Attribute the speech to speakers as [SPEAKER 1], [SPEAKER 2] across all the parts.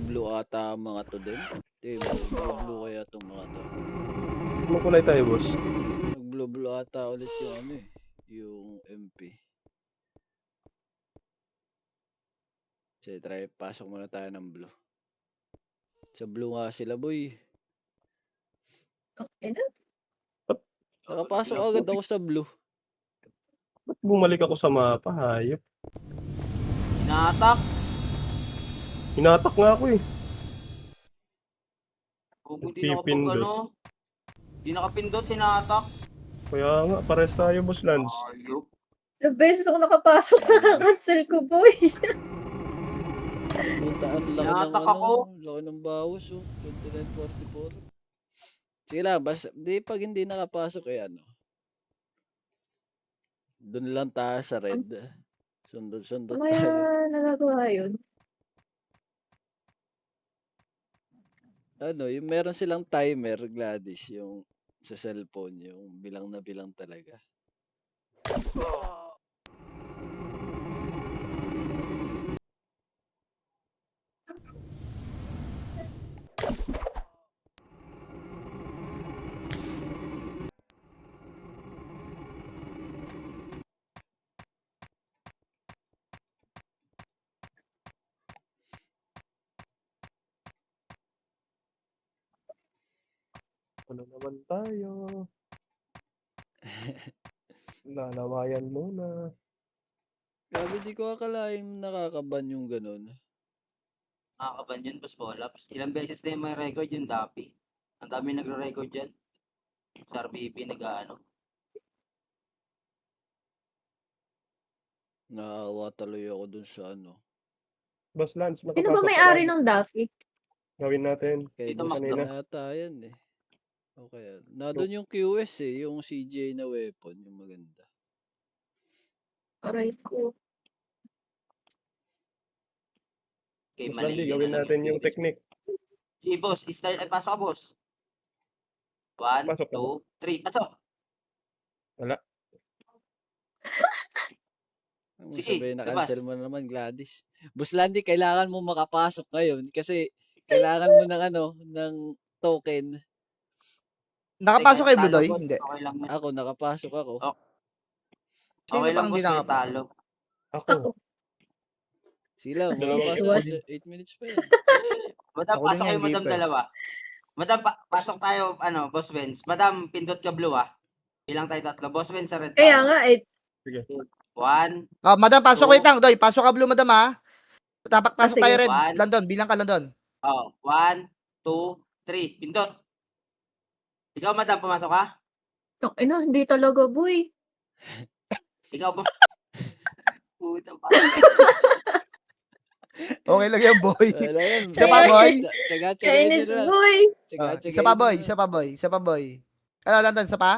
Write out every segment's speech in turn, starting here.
[SPEAKER 1] Blue ata ang mga to din. Blue kaya itong mga to.
[SPEAKER 2] Anong kulay tayo, boss?
[SPEAKER 1] Nag-blue ata ulit yung ano eh. Yung MP. Sige, try. Pasok muna tayo ng blue. Sa blue nga sila, boy.
[SPEAKER 3] Okay na.
[SPEAKER 1] Nakapasok agad ako sa blue.
[SPEAKER 2] Ba't bumalik ako sa mapa, hayop?
[SPEAKER 4] Hinatak.
[SPEAKER 2] Hinatak nga ako eh.
[SPEAKER 4] Kung hindi nakapag hindi nakapindot, hinatak.
[SPEAKER 2] Kaya nga, pares tayo, boss Lance.
[SPEAKER 4] Ayop.
[SPEAKER 3] Ilang beses ako nakapasok sa cancel ko, boy.
[SPEAKER 1] Puta, ang laki ng
[SPEAKER 4] Hinatak
[SPEAKER 1] ano.
[SPEAKER 4] ako.
[SPEAKER 1] Laki ng bawas, oh. 29.44. Sige lang, basta, pag hindi nakapasok eh, ano. Doon lang tayo sa red. Sundot-sundot
[SPEAKER 3] Kaya
[SPEAKER 1] tayo.
[SPEAKER 3] nagagawa yun.
[SPEAKER 1] Ano, yung meron silang timer, Gladys, yung sa cellphone, yung bilang na bilang talaga.
[SPEAKER 2] Ano naman tayo? Lalawayan muna.
[SPEAKER 1] Grabe, di ko akalain nakakaban yung ganun.
[SPEAKER 4] Nakakaban yun, boss Polaps. Ilang beses na yung may record yung Dapi. Ang dami nagre-record dyan. Sa RBB nag-ano.
[SPEAKER 1] Naawa tuloy ako dun sa ano.
[SPEAKER 2] Boss Lance,
[SPEAKER 3] Sino ba
[SPEAKER 2] makapasok
[SPEAKER 3] may-ari
[SPEAKER 2] ka
[SPEAKER 3] ng Daffy?
[SPEAKER 2] Gawin natin.
[SPEAKER 1] Kay
[SPEAKER 4] Dito,
[SPEAKER 1] boss
[SPEAKER 4] Mac,
[SPEAKER 1] na
[SPEAKER 2] kanina.
[SPEAKER 1] yata yan eh. Okay. Na doon yung QS eh, yung CJ na weapon, yung maganda.
[SPEAKER 3] Aray ko.
[SPEAKER 4] Okay,
[SPEAKER 2] Boss
[SPEAKER 4] mali.
[SPEAKER 2] Landy,
[SPEAKER 4] Yan
[SPEAKER 2] gawin
[SPEAKER 4] na lang
[SPEAKER 2] natin yung
[SPEAKER 4] QS.
[SPEAKER 2] technique.
[SPEAKER 4] Sige, boss. Start. Ay, pasok ka, boss. 1,
[SPEAKER 2] Pasok ka,
[SPEAKER 4] 2, 3. Pasok.
[SPEAKER 2] Wala.
[SPEAKER 1] Ang
[SPEAKER 4] Sige,
[SPEAKER 1] sabihin na
[SPEAKER 4] labas.
[SPEAKER 1] cancel mo na naman, Gladys. Boss Landy, kailangan mo makapasok ngayon kasi kailangan mo ng ano, ng token.
[SPEAKER 5] Nakapasok kay
[SPEAKER 4] Talo,
[SPEAKER 5] Bludoy?
[SPEAKER 4] boss.
[SPEAKER 5] Hindi.
[SPEAKER 4] Okay lang.
[SPEAKER 1] Ako, nakapasok ako.
[SPEAKER 5] Sino
[SPEAKER 4] Okay
[SPEAKER 5] pa
[SPEAKER 4] lang,
[SPEAKER 5] hindi
[SPEAKER 4] boss. Kahit
[SPEAKER 5] nakapasok?
[SPEAKER 4] talo.
[SPEAKER 2] Ako.
[SPEAKER 1] Sila,
[SPEAKER 2] Dalawang
[SPEAKER 1] makapasok
[SPEAKER 3] iwan.
[SPEAKER 1] sa 8 minutes pa yan.
[SPEAKER 4] Madam,
[SPEAKER 5] Ako din
[SPEAKER 4] pasok
[SPEAKER 5] yan,
[SPEAKER 4] kayo, madam,
[SPEAKER 5] Jeep, eh.
[SPEAKER 4] dalawa. Madam, pasok tayo, boss Benz. Madam, pindot ka blue, ah. Ilang tayo tatlo. Boss Benz, sa red
[SPEAKER 3] Kaya
[SPEAKER 4] tayo.
[SPEAKER 3] nga eh.
[SPEAKER 4] 1,
[SPEAKER 5] Madam, pasok
[SPEAKER 4] Two.
[SPEAKER 5] wait lang. Doy, pasok ka Blue, madam, ha? Dapat pasok
[SPEAKER 3] sige.
[SPEAKER 5] tayo red.
[SPEAKER 4] One.
[SPEAKER 5] London, bilang ka London.
[SPEAKER 4] 1, 2, 3. Pindot. Ikaw, madam, pumasok ka?
[SPEAKER 3] Ina, hindi talaga, boy.
[SPEAKER 4] Ikaw, puta pa.
[SPEAKER 5] Okay lang yan, boy.
[SPEAKER 1] Wala yan.
[SPEAKER 5] Isa pa, boy.
[SPEAKER 1] Tsaga-tsagain nyo
[SPEAKER 3] Kainis,
[SPEAKER 1] na lang.
[SPEAKER 3] boy.
[SPEAKER 5] Isa pa, boy. Isa pa, boy. Isa pa, boy. Ano, London, isa pa?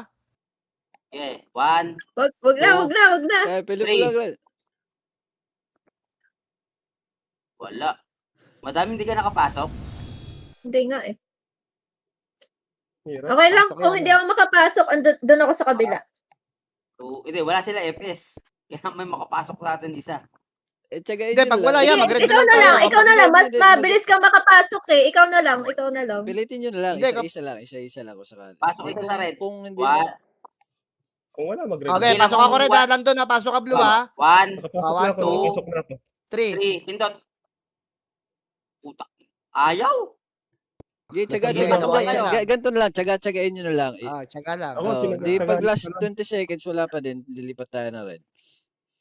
[SPEAKER 4] Okay, 1.
[SPEAKER 3] Wag na.
[SPEAKER 1] Kaya pili mo
[SPEAKER 4] Three.
[SPEAKER 1] lang, Glenn.
[SPEAKER 4] Wala. Madam, hindi ka nakapasok?
[SPEAKER 3] Hindi nga eh.
[SPEAKER 2] Hirap.
[SPEAKER 3] Okay lang,
[SPEAKER 5] Pasok
[SPEAKER 3] kung
[SPEAKER 5] yan,
[SPEAKER 3] hindi ako makapasok, doon ako sa kabila.
[SPEAKER 4] Hindi, wala sila FS. Kaya may makapasok sa atin isa.
[SPEAKER 1] Tsagain
[SPEAKER 5] Hindi,
[SPEAKER 1] nyo
[SPEAKER 5] pag
[SPEAKER 1] na
[SPEAKER 5] wala
[SPEAKER 1] lang.
[SPEAKER 5] yan,
[SPEAKER 3] Sige,
[SPEAKER 5] mag-red
[SPEAKER 3] ikaw
[SPEAKER 5] na
[SPEAKER 3] na
[SPEAKER 5] lang
[SPEAKER 3] lang,
[SPEAKER 5] tayo.
[SPEAKER 3] ikaw na lang. Mas
[SPEAKER 1] Hindi,
[SPEAKER 3] mabilis kang makapasok eh. Ikaw na lang.
[SPEAKER 1] Pilitin nyo na lang.
[SPEAKER 5] Hindi,
[SPEAKER 1] Isa-isa lang kung sakali.
[SPEAKER 4] Pasok
[SPEAKER 1] Hindi,
[SPEAKER 4] ito sa red.
[SPEAKER 1] Kung hindi
[SPEAKER 4] 1,
[SPEAKER 1] na.
[SPEAKER 2] Kung wala, mag-red.
[SPEAKER 5] Okay,
[SPEAKER 4] Bilang
[SPEAKER 5] pasok ako
[SPEAKER 4] kung
[SPEAKER 5] red, ha? London, ha? Pasok ka Blue, ha?
[SPEAKER 4] 1,
[SPEAKER 2] Nakapasok na
[SPEAKER 5] One,
[SPEAKER 2] ako.
[SPEAKER 5] two.
[SPEAKER 2] Nakapasok na ako.
[SPEAKER 5] 3.
[SPEAKER 4] 3. Pindot. Puta. Ayaw.
[SPEAKER 1] Tsaga-tsaga.
[SPEAKER 5] Sige, ayan lang.
[SPEAKER 1] Ganito na lang. Tsaga-tsagain nyo na lang.
[SPEAKER 5] Tsaga lang.
[SPEAKER 2] Ako,
[SPEAKER 1] Di pag
[SPEAKER 2] pinagsasagaan
[SPEAKER 1] last
[SPEAKER 2] ko lang.
[SPEAKER 1] 20 seconds, wala pa din. Lilipat tayo na red.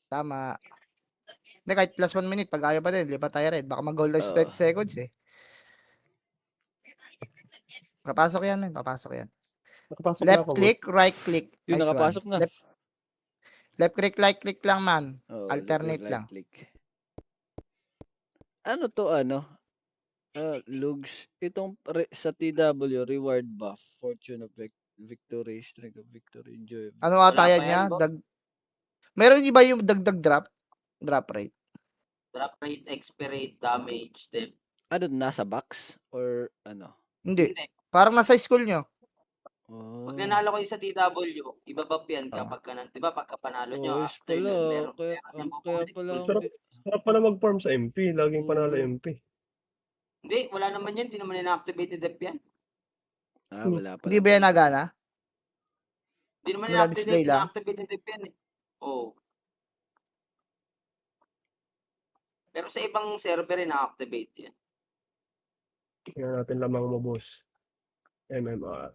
[SPEAKER 5] Tama. Hindi, kahit plus 1 minute, pag ayaw pa din, lipat tayo red. Baka mag-goal last
[SPEAKER 1] Oo.
[SPEAKER 5] 20 seconds, eh. Papasok yan, man. Papasok yan.
[SPEAKER 2] Nakapasok na
[SPEAKER 5] Left
[SPEAKER 2] ako.
[SPEAKER 5] click, right click.
[SPEAKER 1] Yun,
[SPEAKER 5] Nice
[SPEAKER 1] nakapasok
[SPEAKER 5] one.
[SPEAKER 1] na.
[SPEAKER 5] Left click, right click lang, man.
[SPEAKER 1] Oh,
[SPEAKER 5] Alternate
[SPEAKER 1] right
[SPEAKER 5] lang.
[SPEAKER 1] click. Ano to, ano? Lugs. Itong sa TW, reward buff. Fortune of victory, strength of victory, enjoy.
[SPEAKER 5] Ano
[SPEAKER 4] Wala
[SPEAKER 5] ata
[SPEAKER 4] pa
[SPEAKER 5] yan
[SPEAKER 4] yan,
[SPEAKER 5] niya?
[SPEAKER 4] boss.
[SPEAKER 5] Meron iba yung dagdag drop? Drop rate.
[SPEAKER 4] Drop rate, XP rate, damage, depth.
[SPEAKER 1] Ano, nasa box? Or ano?
[SPEAKER 5] Hindi.
[SPEAKER 4] Hindi.
[SPEAKER 5] Parang nasa school nyo.
[SPEAKER 4] Pag
[SPEAKER 1] Oh.
[SPEAKER 4] nanalo kayo sa TW, iba-buff yan
[SPEAKER 5] Oo.
[SPEAKER 4] kapag ka, di ba, pagka panalo nyo,
[SPEAKER 1] Ayos
[SPEAKER 4] after
[SPEAKER 1] pala.
[SPEAKER 4] nun, meron
[SPEAKER 1] Kaya,
[SPEAKER 4] pera niyang
[SPEAKER 1] kaya
[SPEAKER 4] pupulit.
[SPEAKER 1] pala ang
[SPEAKER 2] Sarap, sarap pala mag-farm sa MP. Laging panalo
[SPEAKER 1] Oo.
[SPEAKER 2] MP.
[SPEAKER 4] Hindi, wala naman yan. Hindi naman ina-activated dep yan.
[SPEAKER 1] wala
[SPEAKER 5] Hindi
[SPEAKER 1] pala
[SPEAKER 5] ba yan
[SPEAKER 1] talaga.
[SPEAKER 5] nagana?
[SPEAKER 4] Hindi naman
[SPEAKER 5] Wala display lang?
[SPEAKER 4] ina-activated dep yan eh. Oo. Pero sa ibang server, ina-activate yan.
[SPEAKER 2] Tingnan natin lamang mo, boss. MMR.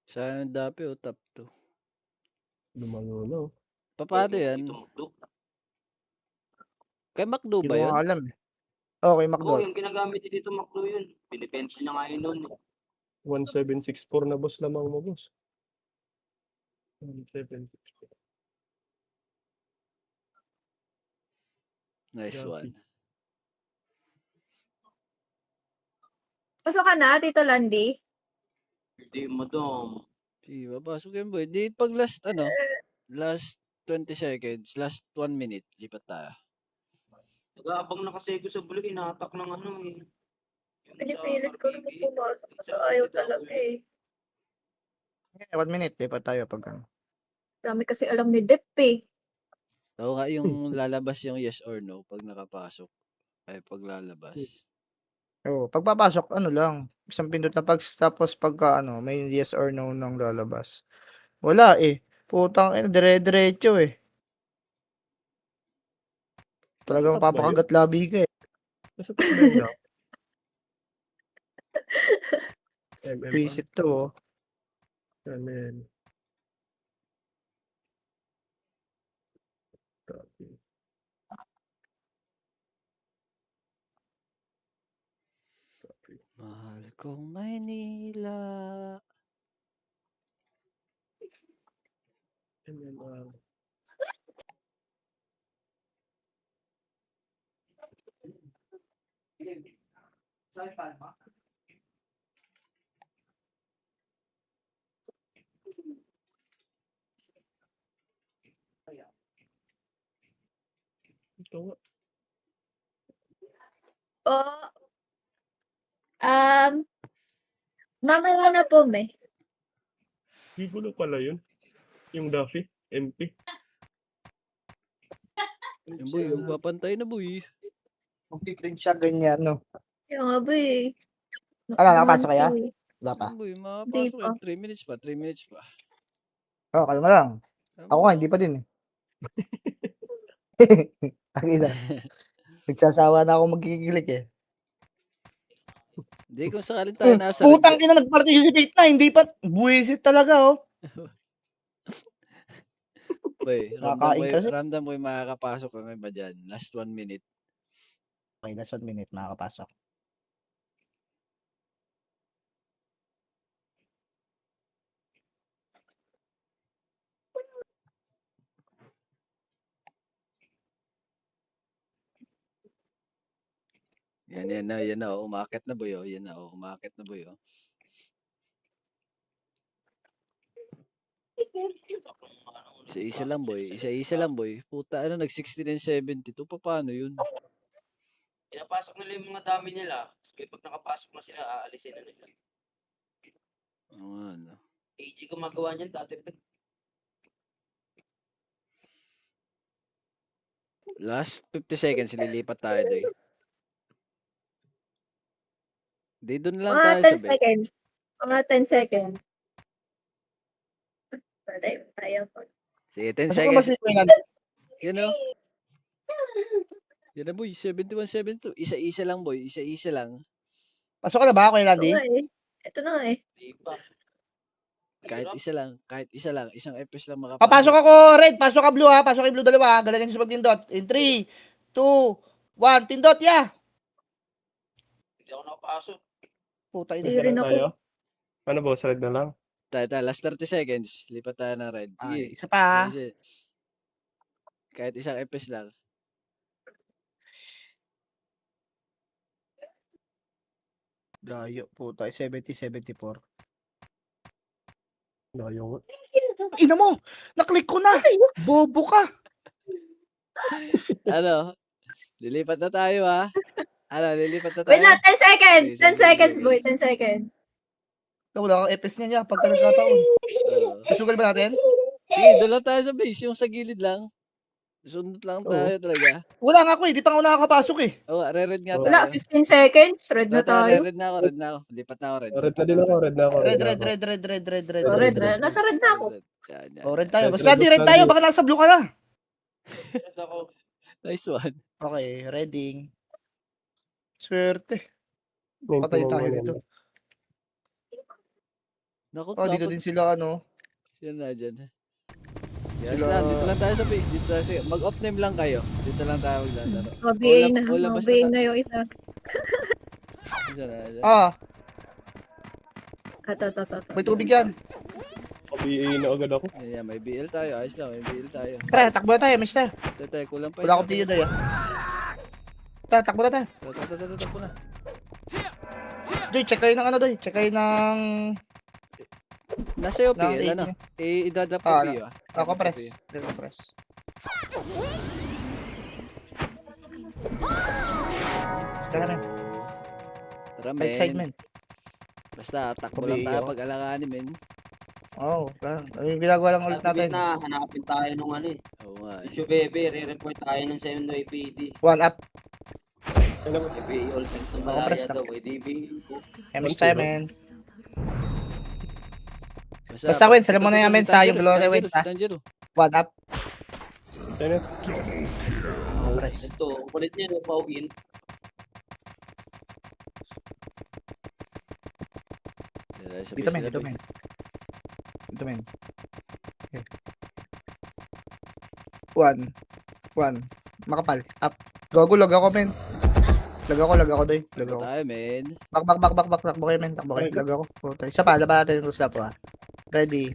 [SPEAKER 1] Sayang dapi o top 2.
[SPEAKER 2] Lumango, no?
[SPEAKER 1] Paano
[SPEAKER 4] Pwede
[SPEAKER 1] yan?
[SPEAKER 4] tumugtog.
[SPEAKER 1] Kay Macdo
[SPEAKER 5] Hindi
[SPEAKER 1] ba
[SPEAKER 5] ko
[SPEAKER 1] yun?
[SPEAKER 5] nga alam eh. Okay,
[SPEAKER 4] Oo,
[SPEAKER 5] McDonald.
[SPEAKER 4] yung ginagamit niya dito, Maklo yun. Pinipenta niya nga yun nun.
[SPEAKER 2] 1764 na boss lamang mo, boss. 1764.
[SPEAKER 1] Nice
[SPEAKER 2] Grabe.
[SPEAKER 1] one.
[SPEAKER 3] Pasok ka na, Tito Landy.
[SPEAKER 4] Hindi, madam.
[SPEAKER 1] Sige, papasok yan boy. Di pag last last 20 seconds, last 1 minute, lipat tayo.
[SPEAKER 4] Nag-aabang na kasi ko sa bulig, inatak ng ano eh. Yung sa
[SPEAKER 3] Pinipilit ko naman
[SPEAKER 4] RBB,
[SPEAKER 3] pumasok
[SPEAKER 4] yung
[SPEAKER 3] kasi
[SPEAKER 4] sa
[SPEAKER 3] ayaw
[SPEAKER 4] TW.
[SPEAKER 3] talaga eh.
[SPEAKER 5] Okay, 1 minute. Lipat tayo pag ano.
[SPEAKER 3] Dami kasi alam ni Dep eh.
[SPEAKER 1] Oo nga, yung lalabas yung yes or no pag nakapasok. Ay, pag lalabas.
[SPEAKER 5] Oo, pagpapasok, ano lang. Isang pindot na tapos pagka ano, may yes or no nang lalabas. Wala eh. Putang ina, dire-diretso eh. Talagang
[SPEAKER 2] Nasa top ba yun?
[SPEAKER 5] mapapakagat labi ka eh.
[SPEAKER 2] Nasa top ba yung dap? MMR.
[SPEAKER 5] Visit to oh.
[SPEAKER 2] Channel. Copy. Copy.
[SPEAKER 1] Mahal kong Maynila.
[SPEAKER 2] MMR. Ito nga.
[SPEAKER 3] Oh, mamaya na po may.
[SPEAKER 2] Gigulo pala yun. Yung Duffy. MP.
[SPEAKER 1] Yung boy, papantay na boy.
[SPEAKER 5] Magpiprint siya ganyan no.
[SPEAKER 3] Yung nga ba eh.
[SPEAKER 5] Ano, nakapasok kaya?
[SPEAKER 3] Naman eh.
[SPEAKER 5] Wala pa.
[SPEAKER 1] Yung boy,
[SPEAKER 3] Hindi
[SPEAKER 1] makapasok
[SPEAKER 3] pa.
[SPEAKER 1] yan. 3 minutes pa, 3 minutes pa.
[SPEAKER 5] Oh, kalma lang. Ako nga, hindi pa din eh. Ang ina. Nagsasawa na ako magkikilik eh.
[SPEAKER 1] Hindi, kung sakaling tayo nasa
[SPEAKER 5] Putang
[SPEAKER 1] red.
[SPEAKER 5] ina, nag-participate na. Hindi pa. Buwisit talaga oh.
[SPEAKER 1] Boy,
[SPEAKER 5] Nakakain kasi.
[SPEAKER 1] ramdam ko yung makakapasok ang iba dyan. Last 1 minute.
[SPEAKER 5] Okay, last 1 minute makakapasok.
[SPEAKER 1] Yan na. Umakit na boy, oh. Yan na, oh. Umakit na boy, oh. Isa-isa lang boy. Isa-isa lang boy. Puta, nag-60 and 72. Paano yun?
[SPEAKER 4] Pinapasok nila yung mga dami nila. So, pag nakapasok na sila, aalisin na nila.
[SPEAKER 1] Ano.
[SPEAKER 4] AG gumagawa niyan dati.
[SPEAKER 1] Last 50 seconds, lilipat tayo doy. Di doon lang
[SPEAKER 3] Mga
[SPEAKER 1] tayo
[SPEAKER 3] 10
[SPEAKER 1] sabi.
[SPEAKER 3] seconds. Mga 10 seconds. Tayo po.
[SPEAKER 1] Sige, 10
[SPEAKER 5] Pasok naman
[SPEAKER 1] seconds.
[SPEAKER 5] si Kuya.
[SPEAKER 1] Yan o. Yan na boy, 71, 72. Isa-isa lang boy, isa-isa lang.
[SPEAKER 5] Pasok ka na ba, Kuya
[SPEAKER 3] Ito
[SPEAKER 5] Landy?
[SPEAKER 3] nga eh. Ito na nga eh.
[SPEAKER 4] Di pa.
[SPEAKER 1] Kahit isa lang, isang FPS lang makapasok.
[SPEAKER 5] Papasok ako, Red. Pasok ka, Blue ha. Pasok kay Blue dalawa. Galangan sa pagpindot. In 3, 2, 1. Pindot, yeah.
[SPEAKER 4] Hindi ako nakapasok.
[SPEAKER 5] Puta
[SPEAKER 3] Hindi
[SPEAKER 5] ina.
[SPEAKER 3] rin
[SPEAKER 2] Na
[SPEAKER 3] ako.
[SPEAKER 2] tayo? Ano boss? Red na lang?
[SPEAKER 1] Tayo, last 30 seconds. Lipat tayo ng red.
[SPEAKER 5] Ay, isa pa.
[SPEAKER 1] Kahit isang FPS lang.
[SPEAKER 5] Gayo, puta. 70, 74.
[SPEAKER 2] Layo nga.
[SPEAKER 5] Ina mo! Naklik ko na! Bobo ka!
[SPEAKER 1] Ano? Lilipat na tayo ha. Lilipat na tayo.
[SPEAKER 3] Wait lang, 10 seconds.
[SPEAKER 1] Okay,
[SPEAKER 3] 10 seconds,
[SPEAKER 1] sige.
[SPEAKER 3] boy. 10 seconds.
[SPEAKER 5] Wala kang FS niya pagka nagkataon. Susugal ba natin?
[SPEAKER 1] Sige, doon lang tayo sa base. Yung sa gilid lang. Sunod lang
[SPEAKER 2] Oo.
[SPEAKER 1] tayo talaga.
[SPEAKER 5] Wala nga ako eh. Di pa ako nakakapasok eh.
[SPEAKER 1] Oo, re-red nga
[SPEAKER 3] Wala,
[SPEAKER 1] tayo.
[SPEAKER 3] 15 seconds. Red na tayo.
[SPEAKER 1] Red na ako. Lipat na ako, red.
[SPEAKER 2] Red na din ako, red na ako.
[SPEAKER 5] Red,
[SPEAKER 2] na
[SPEAKER 5] red,
[SPEAKER 2] ako.
[SPEAKER 5] red, red, red, red, red,
[SPEAKER 3] Oh,
[SPEAKER 5] red,
[SPEAKER 3] red
[SPEAKER 5] red.
[SPEAKER 3] na. Nasa red na ako.
[SPEAKER 1] Yan, yan,
[SPEAKER 5] Oh, red
[SPEAKER 1] yan.
[SPEAKER 5] tayo.
[SPEAKER 2] Red,
[SPEAKER 5] Basta
[SPEAKER 2] red,
[SPEAKER 5] di red
[SPEAKER 2] red,
[SPEAKER 5] tayo.
[SPEAKER 2] red.
[SPEAKER 5] Baka nasa blue ka na.
[SPEAKER 4] Red ako.
[SPEAKER 1] Nice one.
[SPEAKER 5] Okay, ready. Swerte.
[SPEAKER 2] Main
[SPEAKER 5] Patay
[SPEAKER 2] tumama
[SPEAKER 5] tayo
[SPEAKER 2] na
[SPEAKER 5] dito.
[SPEAKER 2] yan.
[SPEAKER 1] Naku,
[SPEAKER 5] Oh, dito din sila ano.
[SPEAKER 1] Yan na dyan. Yes
[SPEAKER 5] Sila-
[SPEAKER 1] lang, dito lang tayo sa base. Dito tayo sa... Mag-off name lang kayo. Dito lang tayo maglalaro.
[SPEAKER 3] Mabiay na.
[SPEAKER 1] Wala, basta
[SPEAKER 3] Mabiay
[SPEAKER 1] ta-
[SPEAKER 3] na yung isa.
[SPEAKER 1] Dyan na, dyan.
[SPEAKER 5] Ah,
[SPEAKER 3] Ata.
[SPEAKER 5] may tubig yan.
[SPEAKER 2] Pabiin na agad ako.
[SPEAKER 1] Yan, may BL tayo. Ayos lang, may BL tayo.
[SPEAKER 5] Tara, takbo na tayo. Miss tayo.
[SPEAKER 1] Tatay, kulang pa
[SPEAKER 5] Wala akong piyo tayo. Tara, takbo na tayo.
[SPEAKER 1] Takbo na.
[SPEAKER 5] Doy, check kayo ng ano, Doy. Check kayo ng...
[SPEAKER 1] Nasa iyo,
[SPEAKER 5] ng
[SPEAKER 1] PL,
[SPEAKER 5] 80
[SPEAKER 1] ano?
[SPEAKER 5] niya.
[SPEAKER 1] Idadap ko
[SPEAKER 5] Ah,
[SPEAKER 1] PL, ah.
[SPEAKER 5] Ako,
[SPEAKER 1] Idadap
[SPEAKER 5] press.
[SPEAKER 1] PL.
[SPEAKER 5] Dito, press. Tara, men.
[SPEAKER 1] Tara,
[SPEAKER 5] Right side,
[SPEAKER 1] men.
[SPEAKER 5] men.
[SPEAKER 1] Basta, takbo
[SPEAKER 5] Pabi,
[SPEAKER 1] lang tayo
[SPEAKER 5] oh.
[SPEAKER 1] pag alanganin, men.
[SPEAKER 5] Oo, oh, yung ginagawa lang ulit
[SPEAKER 4] Sabi
[SPEAKER 5] natin.
[SPEAKER 4] na, hanapin tayo nung ano eh.
[SPEAKER 1] Oo nga, eh.
[SPEAKER 4] Issue bebe, re-report tayo ng sa yung APD.
[SPEAKER 5] One up.
[SPEAKER 2] Ayun ako.
[SPEAKER 4] APD all things ng
[SPEAKER 5] Ako, press
[SPEAKER 4] malaya
[SPEAKER 5] na.
[SPEAKER 4] daw, ADB.
[SPEAKER 5] Miss tayo, men. Basta,
[SPEAKER 1] pag-
[SPEAKER 5] Wens, alam mo na
[SPEAKER 1] ito,
[SPEAKER 5] yan, men,
[SPEAKER 1] si
[SPEAKER 5] sa yung
[SPEAKER 1] Tanjiro,
[SPEAKER 5] Glory
[SPEAKER 1] si
[SPEAKER 5] Wens, ha?
[SPEAKER 1] Tanjiro.
[SPEAKER 5] One up.
[SPEAKER 2] Ayun na.
[SPEAKER 5] Press.
[SPEAKER 4] Ito, kulit niya, no, pauwin.
[SPEAKER 5] Dito, men. Dito, men. Dito, men. Okay. One. Makapal. Up. Gago, lag ako, men. Lag ako, Doy. Lag ako.
[SPEAKER 1] Tayo, men.
[SPEAKER 5] Bak. Takbo kayo, men. Takbo kayo. Lag ako. Puta. Isa pa, laban natin yung stop, ha. Ready.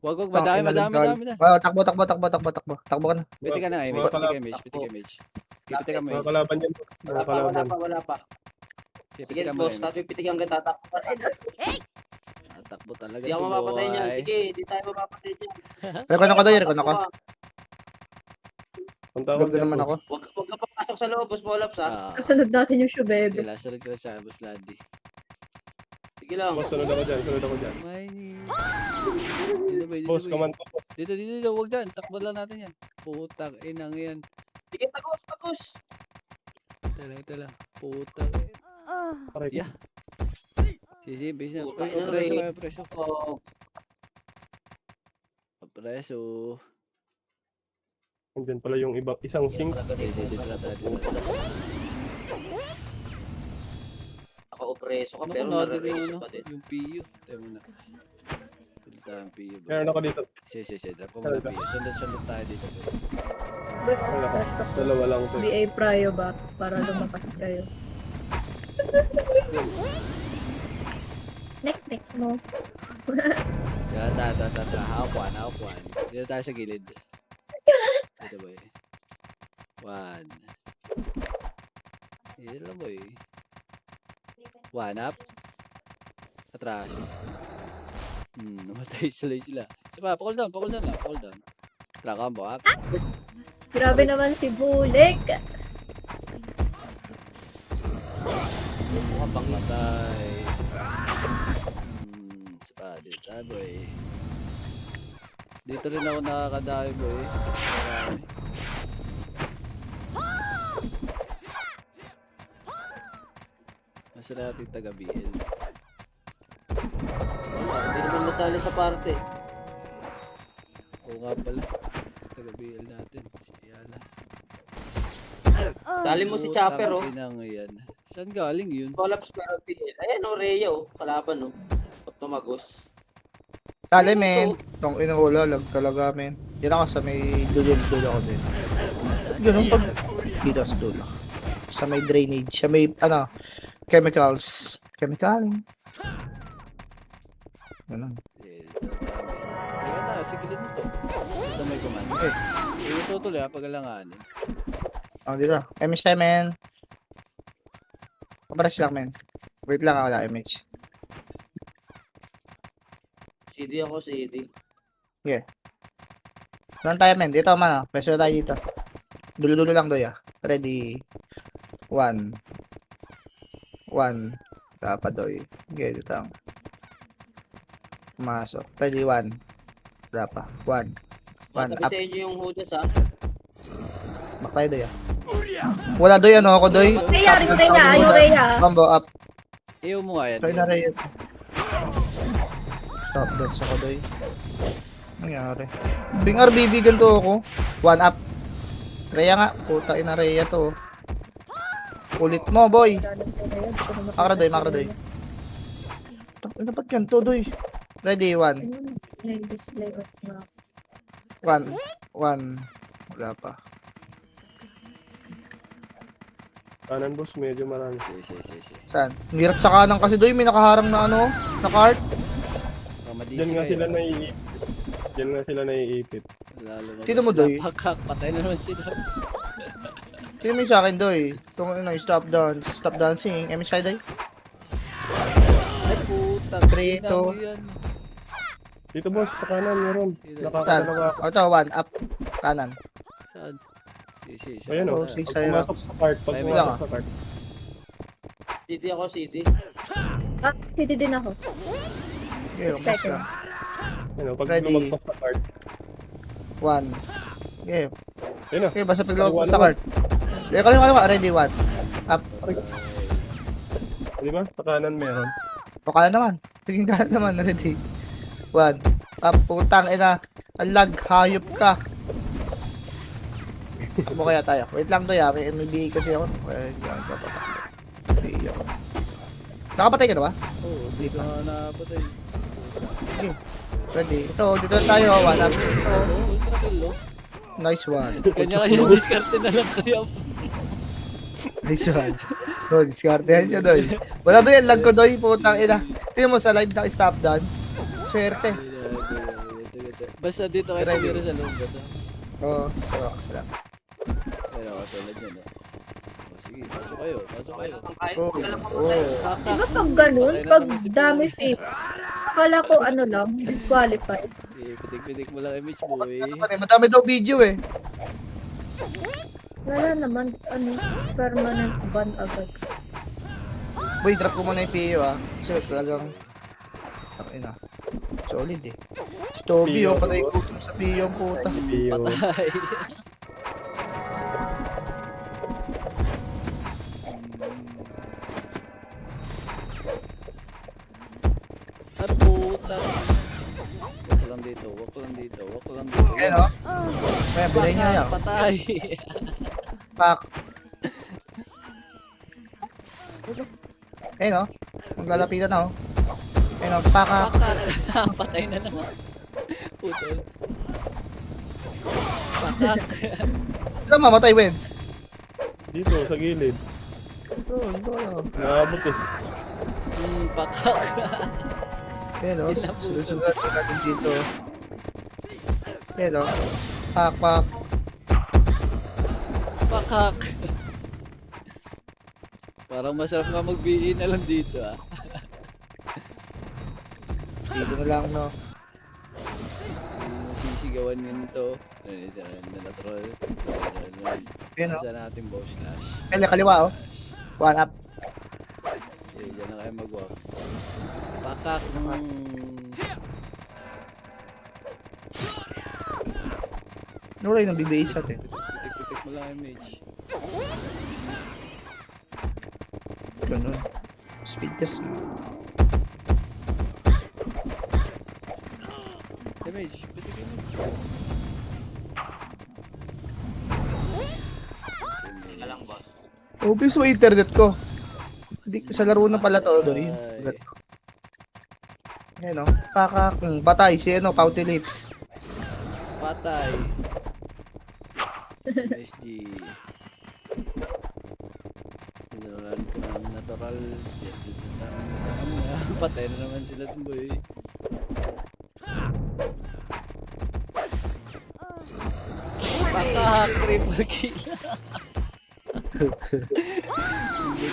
[SPEAKER 1] Wag,
[SPEAKER 5] Tangina,
[SPEAKER 1] madami
[SPEAKER 5] lagdal.
[SPEAKER 1] na.
[SPEAKER 5] Oh, takbo. Takbo ka na.
[SPEAKER 1] Piti ka na,
[SPEAKER 2] Mga
[SPEAKER 1] image.
[SPEAKER 2] kalab-
[SPEAKER 1] Piti ka, image. Piti ka,
[SPEAKER 2] Mga
[SPEAKER 1] image.
[SPEAKER 2] kalaban yan. Mga kalaban.
[SPEAKER 4] Wala pa.
[SPEAKER 1] Piti
[SPEAKER 4] Sige,
[SPEAKER 1] ka,
[SPEAKER 4] boss,
[SPEAKER 1] image.
[SPEAKER 4] tapos pipitigan kita, takbo.
[SPEAKER 1] Takbo talaga.
[SPEAKER 4] Hindi ako
[SPEAKER 1] to,
[SPEAKER 4] mapapatay niyan.
[SPEAKER 1] boy.
[SPEAKER 4] Sige, di tayo mapapatay niyan.
[SPEAKER 5] Rekon ako, Doy. Rekon ako.
[SPEAKER 2] Punta ako
[SPEAKER 5] Lag na
[SPEAKER 2] dyan,
[SPEAKER 5] naman
[SPEAKER 2] boss.
[SPEAKER 5] ako.
[SPEAKER 4] Huwag ka papasok sa loob, boss Bolaps, ha?
[SPEAKER 1] Ah,
[SPEAKER 3] Kasunod natin yung shoe, bebe.
[SPEAKER 1] Kailan, sunod ko sa Boss Laddy.
[SPEAKER 4] Sige lang.
[SPEAKER 2] Boss, sunod ako dyan.
[SPEAKER 1] Mining. Dito ba,
[SPEAKER 2] Boss, command po.
[SPEAKER 1] Dito, wag dyan. Takbo lang natin yan. Putang inang yan.
[SPEAKER 4] Sige, tagos.
[SPEAKER 1] Ito lang. Putang
[SPEAKER 2] Aray ko.
[SPEAKER 1] Yeah. Sisi, base na.
[SPEAKER 4] Putang
[SPEAKER 1] Uy,
[SPEAKER 4] ina,
[SPEAKER 1] opreso
[SPEAKER 4] Ray.
[SPEAKER 1] kayo, opreso.
[SPEAKER 4] Oh,
[SPEAKER 1] Opreso.
[SPEAKER 2] Andyan pala yung isang sink.
[SPEAKER 1] Sisi, dito lang tayo. Dito lang tayo.
[SPEAKER 4] naka-opreso ka,
[SPEAKER 1] Ano
[SPEAKER 4] pero
[SPEAKER 1] kung natin yung
[SPEAKER 4] nare-raise
[SPEAKER 1] ano?
[SPEAKER 4] pa din.
[SPEAKER 1] Yung PU. Tayo muna. Punta ang PU. bro.
[SPEAKER 2] Meron ako dito.
[SPEAKER 1] Sisi, drop ko muna PU. Sunod tayo dito. bro.
[SPEAKER 3] Wait, press ako.
[SPEAKER 2] Dalawa lang ito.
[SPEAKER 3] BA Prio ba? Para lumakas kayo. Nek mo.
[SPEAKER 1] Kaya ta. Hawak one. Dito tayo sa gilid. Dito boy. One. Dito lang boy. One up. Atras. Namatay sila. Isa pa, pakul down lang. Tara, combo up.
[SPEAKER 3] Grabe naman si Bulik.
[SPEAKER 1] Mukhang pang matay. Isa pa, dito tayo boy. Dito rin ako nakakadayo boy. Marami. Masarap natin taga-BL.
[SPEAKER 4] Wala, hindi naman masali sa parte.
[SPEAKER 1] Oo nga pala. Taga-BL natin. Si Yala.
[SPEAKER 4] Dali mo si Chopper, oh.
[SPEAKER 1] Inang yan. Saan galing yun?
[SPEAKER 4] Bolaps pero PL. Ayan, oh, Rhea, oh. Kalaban, oh. Pag tumagos.
[SPEAKER 5] Sali, men. Tong ina wala. Lag talaga, men. Yan ako sa may dulo ako din. Ganun pag dito sa dulo. Sa may drainage. Sa may, ano, chemicals. Chemicaling. Ganun.
[SPEAKER 1] Kaya na, sigilid mo to. Ito may command. Ito tuloy ha, pag-alanganin.
[SPEAKER 5] Oh, dito. MH tayo, men. Kaparas lang, men. Wait lang ako na, MH.
[SPEAKER 4] CD ako, CD.
[SPEAKER 5] Doon tayo, men. Dito, man. Pwesto tayo dito. Dulo-dulo lang, Doy, ah. Ready. One. Dapat, Doy. Okay, dito lang. Pumasok. Ready, 1. Wala pa. 1. One
[SPEAKER 4] Tabi
[SPEAKER 5] up.
[SPEAKER 4] sa inyo yung Judas ha.
[SPEAKER 5] Back tayo doy. Wala doy, ano ako doy.
[SPEAKER 3] Rhea, yung Rhea, yung Rhea.
[SPEAKER 5] Combo up.
[SPEAKER 1] Ayaw mo nga yan.
[SPEAKER 5] Doy na rin. Top dots ako doy. Nangyari. Bing RBB ganito ako. 1 up. Rhea nga. Puta ina Rhea to. Kulit mo boy. Makra doy, makra doy. Ano ba't ganito doy? Ready, 1.
[SPEAKER 3] Display of mask.
[SPEAKER 5] 1. Wala pa.
[SPEAKER 2] Kanan boss, medyo marami.
[SPEAKER 1] Si.
[SPEAKER 5] Saan? Ang hirap sa kanan kasi doy. May nakaharang na ano. Na cart.
[SPEAKER 2] Diyan nga sila naiipit. Diyan nga sila naiipit.
[SPEAKER 5] Sino mo, Doy?
[SPEAKER 1] Pakak, patay na naman sila.
[SPEAKER 5] Tingnan mo yung sa akin doy. Itong ano, stop dance. Stop dancing. MH side doy.
[SPEAKER 1] Ay puta.
[SPEAKER 5] Three,
[SPEAKER 1] ina
[SPEAKER 5] two.
[SPEAKER 1] mo yan.
[SPEAKER 2] Dito boss, sa kanan meron.
[SPEAKER 5] Saan?
[SPEAKER 2] Nakakadalawa.
[SPEAKER 5] O ito, 1 up. Kanan.
[SPEAKER 1] Saan? Si.
[SPEAKER 2] Ayun o.
[SPEAKER 5] Oh, si
[SPEAKER 2] Pag
[SPEAKER 5] Syra.
[SPEAKER 2] pumasok sa cart, pag
[SPEAKER 1] Ay,
[SPEAKER 2] pumasok
[SPEAKER 5] wala.
[SPEAKER 2] sa cart.
[SPEAKER 4] CD ako, CD.
[SPEAKER 3] Ah, CD din ako.
[SPEAKER 5] Okay,
[SPEAKER 3] 6
[SPEAKER 5] umas
[SPEAKER 3] seconds.
[SPEAKER 5] lang.
[SPEAKER 2] Ayun o, pag
[SPEAKER 5] Ready.
[SPEAKER 2] lumagpas sa cart.
[SPEAKER 5] 1. Okay.
[SPEAKER 2] Ayun o.
[SPEAKER 5] Okay, basta pag lumabas sa cart. Kaliwa. Ready, 1. Up.
[SPEAKER 2] Di ba? Sa kanan meron.
[SPEAKER 5] O kanan naman. Tingin kanan naman. Ready. 1. Up. Putang ina. Ang lag. Hayop ka. Ano kaya tayo? Wait lang doy, may MBA kasi ako. Okay, yan. MBA ako. Nakapatay ka na ba?
[SPEAKER 1] Oo, di ko na napatay.
[SPEAKER 5] Okay. Ready. Ito, dito na tayo. 1 up.
[SPEAKER 1] Oo, ultra kill oh.
[SPEAKER 5] Nice one.
[SPEAKER 1] Kanya diskarte na lang kaya.
[SPEAKER 5] Nice one. Oh, diskartehan nyo, doy. Wala doy, ang lag ko, doy. Putang ina. Tingnan mo sa live na stop dance. Swerte.
[SPEAKER 1] Basta dito kayo
[SPEAKER 5] Ready.
[SPEAKER 1] tumira sa loob ba to?
[SPEAKER 5] Oo, rocks lang.
[SPEAKER 1] Pero ako tulad yan eh. O, sige, pasok kayo.
[SPEAKER 4] Ang kahit
[SPEAKER 5] Oo.
[SPEAKER 4] wala pa
[SPEAKER 5] Oo.
[SPEAKER 1] Pakak.
[SPEAKER 3] Di ba pag ganun, pag dami fit, akala ko ano lang, disqualified.
[SPEAKER 1] Pitik-pitik mo lang image boy.
[SPEAKER 5] Madami daw video eh.
[SPEAKER 3] Wala naman, ano, permanent ban agad.
[SPEAKER 5] Boy, drop ko muna yung PO ah. Kasi talagang... Ang ina. Solid eh. Si Toby oh, patay gutom sa PO ang puta.
[SPEAKER 2] Iyo.
[SPEAKER 1] Patay. At puta. Wak lang dito.
[SPEAKER 5] Ayan oh. Ayan, bilay niya yan.
[SPEAKER 1] Patay.
[SPEAKER 5] Pak. Ayan oh. Maglalapitan na oh. Ayan oh, paka.
[SPEAKER 1] Pakak. Patay na naman. Puta. Pakak.
[SPEAKER 5] Ito mamatay, Wens.
[SPEAKER 2] Dito, sa gilid.
[SPEAKER 5] Ito,
[SPEAKER 2] Naabot eh.
[SPEAKER 1] Pakak.
[SPEAKER 5] Ayan oh, susunod natin dito. Ayan oh. Pak, pak.
[SPEAKER 1] Pakak. Parang masarap nga mag-BE na lang dito ah.
[SPEAKER 5] Dito na lang no.
[SPEAKER 1] Sisigawan nito. Isa na natural.
[SPEAKER 5] Ayan oh.
[SPEAKER 1] Isa natin bow slash.
[SPEAKER 5] Ayan, kaliwa oh. 1 up.
[SPEAKER 1] Okay, dyan na kayo mag-walk. Pakak.
[SPEAKER 5] Ano rin ang BBA sa atin?
[SPEAKER 1] Pitik-pitik mo lang image.
[SPEAKER 5] Ganun. Speed test mo.
[SPEAKER 1] Image. Pitik image.
[SPEAKER 4] Teka lang, boss.
[SPEAKER 5] Obvious mo internet ko. Hindi, sa laro na pala to, doy.
[SPEAKER 1] Ay.
[SPEAKER 5] Ayan o. Pakak. Patay si ano, Pouty Lips.
[SPEAKER 1] Patay. SG. Tinalan ko ng natural. Patay na naman sila boy. Pakak. Triple kill. Hindi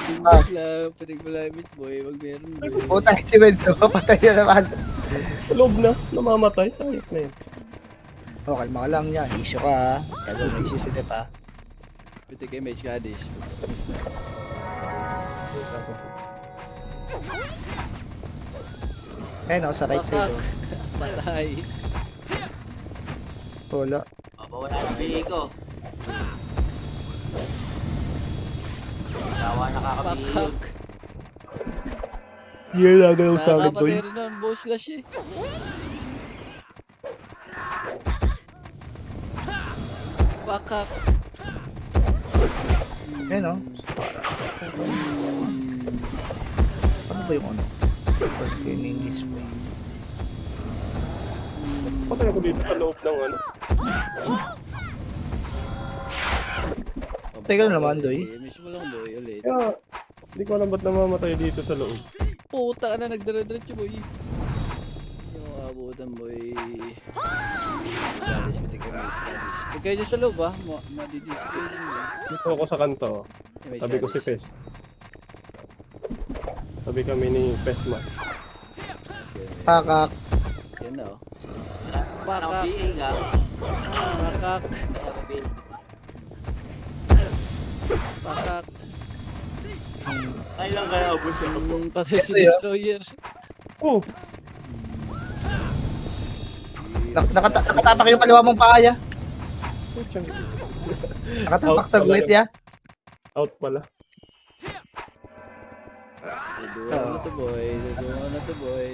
[SPEAKER 1] lang. Pitik mo lang image boy. Wag meron boy.
[SPEAKER 5] Puta si Wenz, patay na naman.
[SPEAKER 2] Sa loob na, namamatay. Sayot na yun.
[SPEAKER 5] Okay, mga lang yan. Issue ka ha. Kaya may issue si Tep ha.
[SPEAKER 1] Pitik image ka dish.
[SPEAKER 5] Ayun o, sa right side o.
[SPEAKER 1] Patay.
[SPEAKER 5] Wala.
[SPEAKER 4] Mabawala ng bili ko. Tawa nakakabili yun.
[SPEAKER 1] Pakak.
[SPEAKER 5] Yan nagalaw sa akin, Toy.
[SPEAKER 1] Nakakapatay rin ng bow slash eh. Pakak.
[SPEAKER 5] Ayun o. Ano ba yung ano? Pagkainin display.
[SPEAKER 2] Patay ako dito sa loob ng ano.
[SPEAKER 5] Teka naman, Doy.
[SPEAKER 1] Miss mo lang, boy. Ulit.
[SPEAKER 2] Kaya, hindi ko alam ba't namamatay dito sa loob.
[SPEAKER 1] Puta ka na, nagdire-diretso, boy. Yung abutan, boy. Galis, bitik ka guys. Huwag kayo dyan sa loob, ah. Madidisi kayo dyan, boy.
[SPEAKER 2] Dito ako sa kanto.
[SPEAKER 1] May
[SPEAKER 2] Sabi ko si
[SPEAKER 1] Galis.
[SPEAKER 2] Pes. Sabi kami ni Pesma.
[SPEAKER 1] Kasi,
[SPEAKER 5] Pakak.
[SPEAKER 1] yan na, oh.
[SPEAKER 4] Wala
[SPEAKER 1] Pakak.
[SPEAKER 4] ng bili ka.
[SPEAKER 1] Pakak.
[SPEAKER 4] Kaya mabili.
[SPEAKER 1] Pakak.
[SPEAKER 4] Ay lang kaya ubus ako.
[SPEAKER 1] Patay si
[SPEAKER 5] Ito yun.
[SPEAKER 1] Destroyer.
[SPEAKER 2] Oh!
[SPEAKER 5] Nakatapak yung kaliwa mong paaya.
[SPEAKER 2] Putyang.
[SPEAKER 5] Nakatapak sa guhit ya.
[SPEAKER 2] Out pala.
[SPEAKER 1] Duduwa na to, boy. Duduwa na to, boy.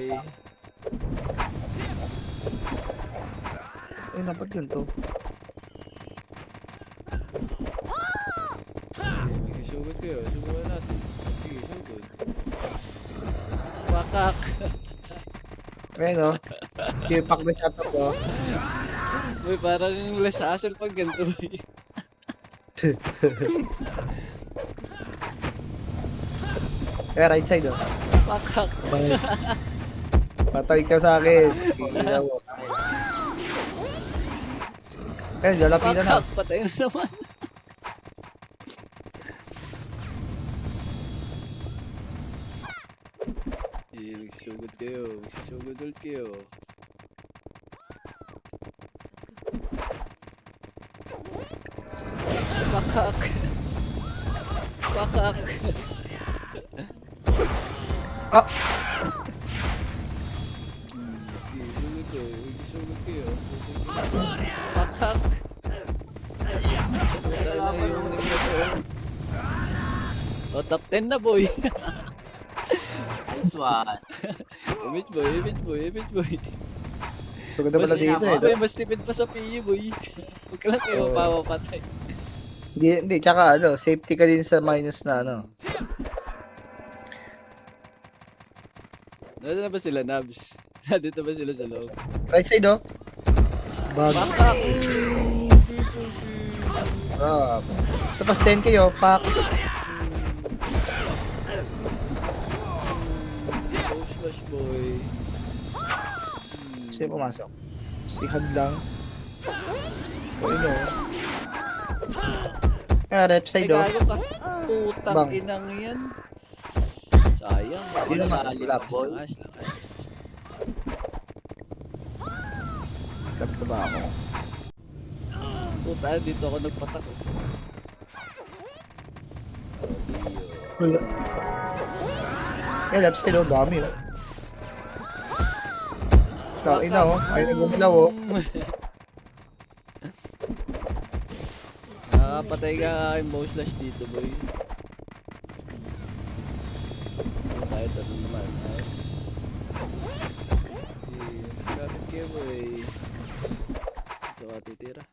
[SPEAKER 5] Ay, dapat yun to.
[SPEAKER 1] Magsisugod kayo. Subukan natin. Sige, sugod. Pakak.
[SPEAKER 5] Ayun o. Kipak na siya to ko.
[SPEAKER 1] Boy, parang yung less hassle pag ganito, boy.
[SPEAKER 5] Kaya right side o.
[SPEAKER 1] Pakak.
[SPEAKER 5] Patay ka sa akin. Tingnan mo. Ayun, lalapitan na.
[SPEAKER 1] Pakak. Patay na naman. Magsisugod kayo. Magsisugod ulit kayo. Pakak. Pakak.
[SPEAKER 5] Ah!
[SPEAKER 1] Magsisugod kayo. Magsisugod kayo. Pakak. Patay na yung naglato. O, top 10 na, boy.
[SPEAKER 4] Nice one.
[SPEAKER 1] Image boy, image boy, image boy.
[SPEAKER 5] Maganda pala dito eh.
[SPEAKER 1] Boy, mas tipid pa sa PU, boy. Huwag ka lang kayo
[SPEAKER 5] Oo.
[SPEAKER 1] mapapatay.
[SPEAKER 5] Hindi, tsaka ano, safety ka din sa minus na ano.
[SPEAKER 1] Nandito na ba sila, Nabs? Nandito ba sila sa loob?
[SPEAKER 5] Right side oh. Bugs.
[SPEAKER 1] Pakak!
[SPEAKER 5] Ah. Tapos 10 kayo, pak.
[SPEAKER 1] Oh, slash boy.
[SPEAKER 5] Sino pumasok? Si Hadlang. Ayun o. Kaya rep
[SPEAKER 1] Ay,
[SPEAKER 5] side oh.
[SPEAKER 1] gago ka. Putang
[SPEAKER 5] Bang.
[SPEAKER 1] inang yan. Sayang.
[SPEAKER 5] Yun naman,
[SPEAKER 1] Lakas,
[SPEAKER 5] wala.
[SPEAKER 1] lakas, lakas.
[SPEAKER 5] Lap na ba ako?
[SPEAKER 1] Puta, dito ako nagpatak.
[SPEAKER 5] Wala. Kaya left side oh, dami oh. Tain na oh. Ay, nagbumilaw oh.
[SPEAKER 1] Nakapatay ka aking bow slash dito, boy. Tayo, ito naman. Kapit kayo, boy. Ito ka titira.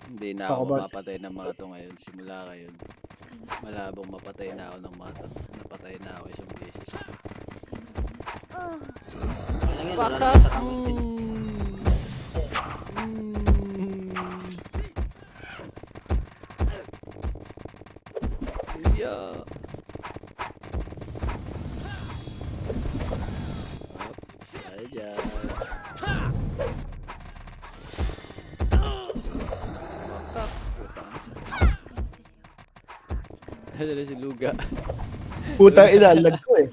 [SPEAKER 1] Hindi na
[SPEAKER 5] Ako
[SPEAKER 1] ako
[SPEAKER 5] ba?
[SPEAKER 1] mapatay ng mga to ngayon. Simula ngayon. Malabong mapatay na ako ng mga to. Napatay na ako isang beses.
[SPEAKER 4] Alam yan, wala
[SPEAKER 1] Pakak!
[SPEAKER 4] na sa kamay.
[SPEAKER 1] Yeah. Tapos tayo dyan. Pakak! Putang sa... Ano na si Luga?
[SPEAKER 5] Puta ilalag ko eh.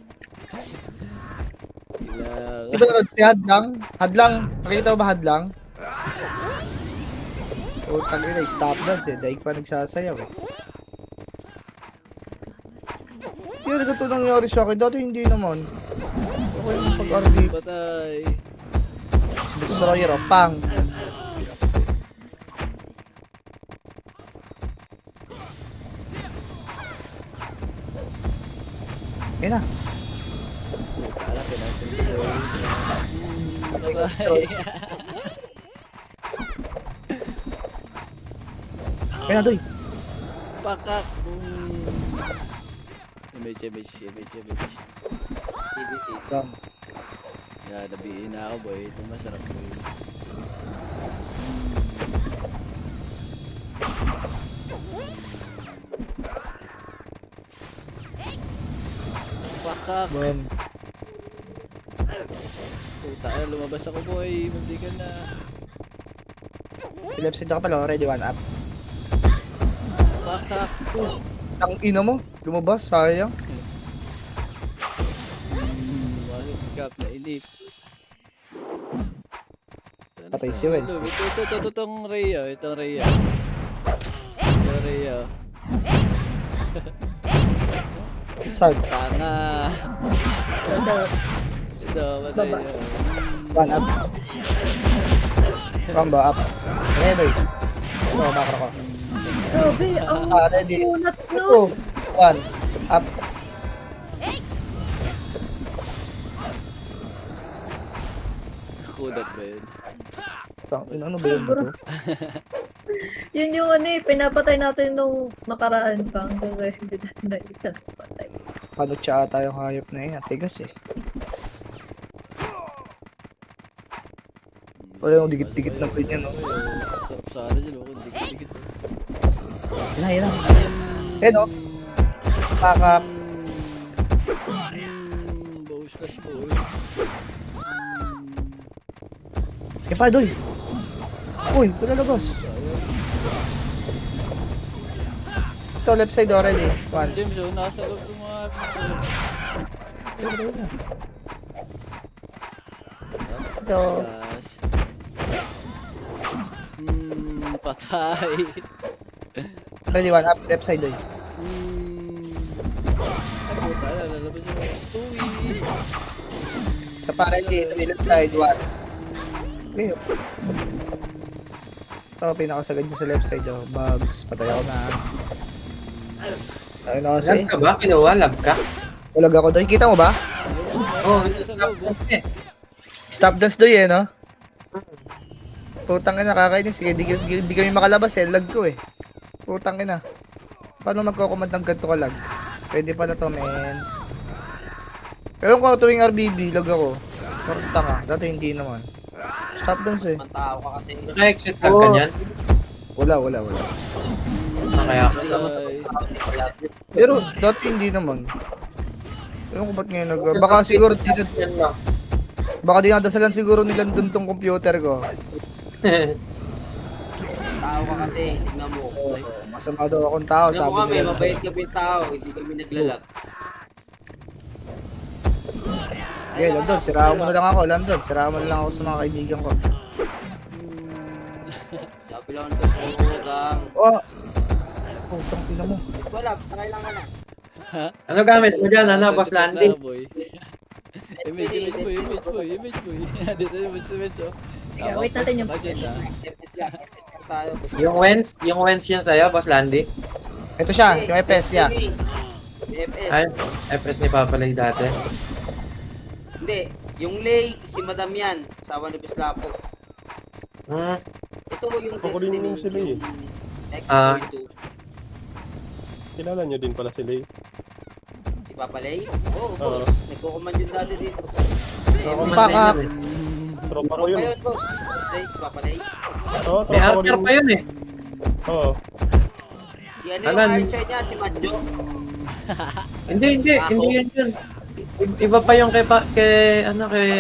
[SPEAKER 1] Ilang...
[SPEAKER 5] Di ba nag si Hadlang? Hadlang, nakikita mo ba Hadlang? Utang ina, stop dance eh. Daig pa nagsasayaw eh. Yun, ito nangyari sa akin. Dati hindi naman. Ako yung pag-RB.
[SPEAKER 1] Patay.
[SPEAKER 5] Destroyer o pang. Yan na.
[SPEAKER 1] Kala pinasin ko. Patay.
[SPEAKER 5] Yan na, doy.
[SPEAKER 1] Pakak. Image.
[SPEAKER 5] Dam.
[SPEAKER 1] Yeah, nabihin na ako boy. Ito masarap boy. Pakak.
[SPEAKER 5] Bam.
[SPEAKER 1] Puta na, lumabas ako boy. Muntikan na.
[SPEAKER 5] Left side ka pala. Ready, one up.
[SPEAKER 1] Pakak.
[SPEAKER 5] Ang ina mo. Lumabas, sayang.
[SPEAKER 1] Masuk skap na inip.
[SPEAKER 5] Patay si Wens.
[SPEAKER 1] Ito, itong Rhea. Itong Rhea. Itong Rhea.
[SPEAKER 5] Saan?
[SPEAKER 1] Tanga. Ito, patay.
[SPEAKER 3] Baba.
[SPEAKER 5] One up. Combo up. Ayan, doy. Ito, makro ko.
[SPEAKER 3] Grabe, ang
[SPEAKER 5] Ready.
[SPEAKER 3] kunat no.
[SPEAKER 5] Two. One. Up.
[SPEAKER 1] Kudat ba yun?
[SPEAKER 5] Ano ba yun dito?
[SPEAKER 3] Yun yung ano eh, pinapatay natin nung nakaraan pa. Hanggang ngayon, hindi natin nakita na patay.
[SPEAKER 5] Paano siya ata yung hayop na yun? Tigas eh. Ayun, dikit-dikit na pa yun. No?
[SPEAKER 1] Sarap sana dyan. Kung dikit-dikit.
[SPEAKER 5] Yan na. Eh no? Pakak.
[SPEAKER 1] Bow slash bow.
[SPEAKER 5] Eh pa, doy. Uy, pinalabas. Ito, left side already. One.
[SPEAKER 1] James, oh, nasa loob ng mga
[SPEAKER 5] Ito.
[SPEAKER 1] Yes. Patay.
[SPEAKER 5] Ready, one up. Left side, doy.
[SPEAKER 1] Ano po tayo? Lalabas yung Stewie.
[SPEAKER 5] Sa pa, ready. Left side, one. Okay. Ito, pinakasagad niya sa left side. Oh. Bugs. Patay ako na. Ayun na kasi.
[SPEAKER 6] Lag ka ba? Kinuha, lag ka?
[SPEAKER 5] Walag ako, doy. Kita mo ba?
[SPEAKER 6] Oo,
[SPEAKER 1] Sa loob, oh.
[SPEAKER 5] Stop dance doy eh, no? Putang ina, nakakainis. Sige, di kami makalabas eh. Lag ko eh. Putang ina. Paano magkukumand ng ganito ka lag? Pwede pala to, men. Pero kung tuwing RBB, lag ako. Parang tanga. Dati hindi naman. Stop dance eh.
[SPEAKER 4] Mantao ka kasi.
[SPEAKER 6] Naka-exit lag ka
[SPEAKER 5] Oo.
[SPEAKER 6] niyan?
[SPEAKER 5] Wala.
[SPEAKER 6] Kaya ako.
[SPEAKER 1] Patay.
[SPEAKER 5] Pero dati hindi naman. Ewan ko ba't ngayon nag... Baka siguro dito...
[SPEAKER 6] Yan mo.
[SPEAKER 5] Baka dinadasalan siguro nila dun tong computer ko.
[SPEAKER 4] Tao ka kasi. Tignan mo.
[SPEAKER 5] Masama daw akong tao,
[SPEAKER 4] Tignan
[SPEAKER 5] sabi
[SPEAKER 4] mo kami,
[SPEAKER 5] nila.
[SPEAKER 4] mabait kami tao. Hindi kami naglalag.
[SPEAKER 5] Okay, Landon, siraan mo na lang ako. Landon, siraan mo na lang ako sa mga kaibigan ko.
[SPEAKER 4] Sabi lang ito, pugang.
[SPEAKER 5] Oh! Putang ina mo.
[SPEAKER 4] Wala, sakay lang ka na.
[SPEAKER 6] Ano gamit mo dyan? Ano, Boss Landy?
[SPEAKER 1] Boy. Image boy. Dito image, oh.
[SPEAKER 3] Yeah, wait natin yung
[SPEAKER 1] Budget, ah.
[SPEAKER 4] FS lang, FS lang tayo.
[SPEAKER 6] Yung Wens yan sa'yo, Boss Landy?
[SPEAKER 5] Ito siya, yung FS niya.
[SPEAKER 4] FS.
[SPEAKER 6] Ay, FS ni Papalay dati.
[SPEAKER 4] Hindi, yung Lay, si Madam yan. Sawa ni Bislapo. Ito yung
[SPEAKER 2] Ako rin
[SPEAKER 4] Destiny.
[SPEAKER 2] yung si Lay.
[SPEAKER 4] X.2.
[SPEAKER 2] Kilala nyo din pala si Lay.
[SPEAKER 4] Si Papa Lay? Oo,
[SPEAKER 2] Oo.
[SPEAKER 4] boss. Nagkukuman yun dati dito.
[SPEAKER 5] Pakak.
[SPEAKER 2] Tropa ko
[SPEAKER 4] Tropa
[SPEAKER 2] yun.
[SPEAKER 4] yun, boss. Lay, si Papa Lay.
[SPEAKER 2] Oo,
[SPEAKER 6] May
[SPEAKER 2] tropa ko
[SPEAKER 6] archer
[SPEAKER 2] din.
[SPEAKER 6] pa yun eh.
[SPEAKER 2] Oo.
[SPEAKER 4] Si ano yung
[SPEAKER 6] Alan.
[SPEAKER 4] archer niya, si Madjo.
[SPEAKER 6] Hindi yan yun. Iba pa yung kay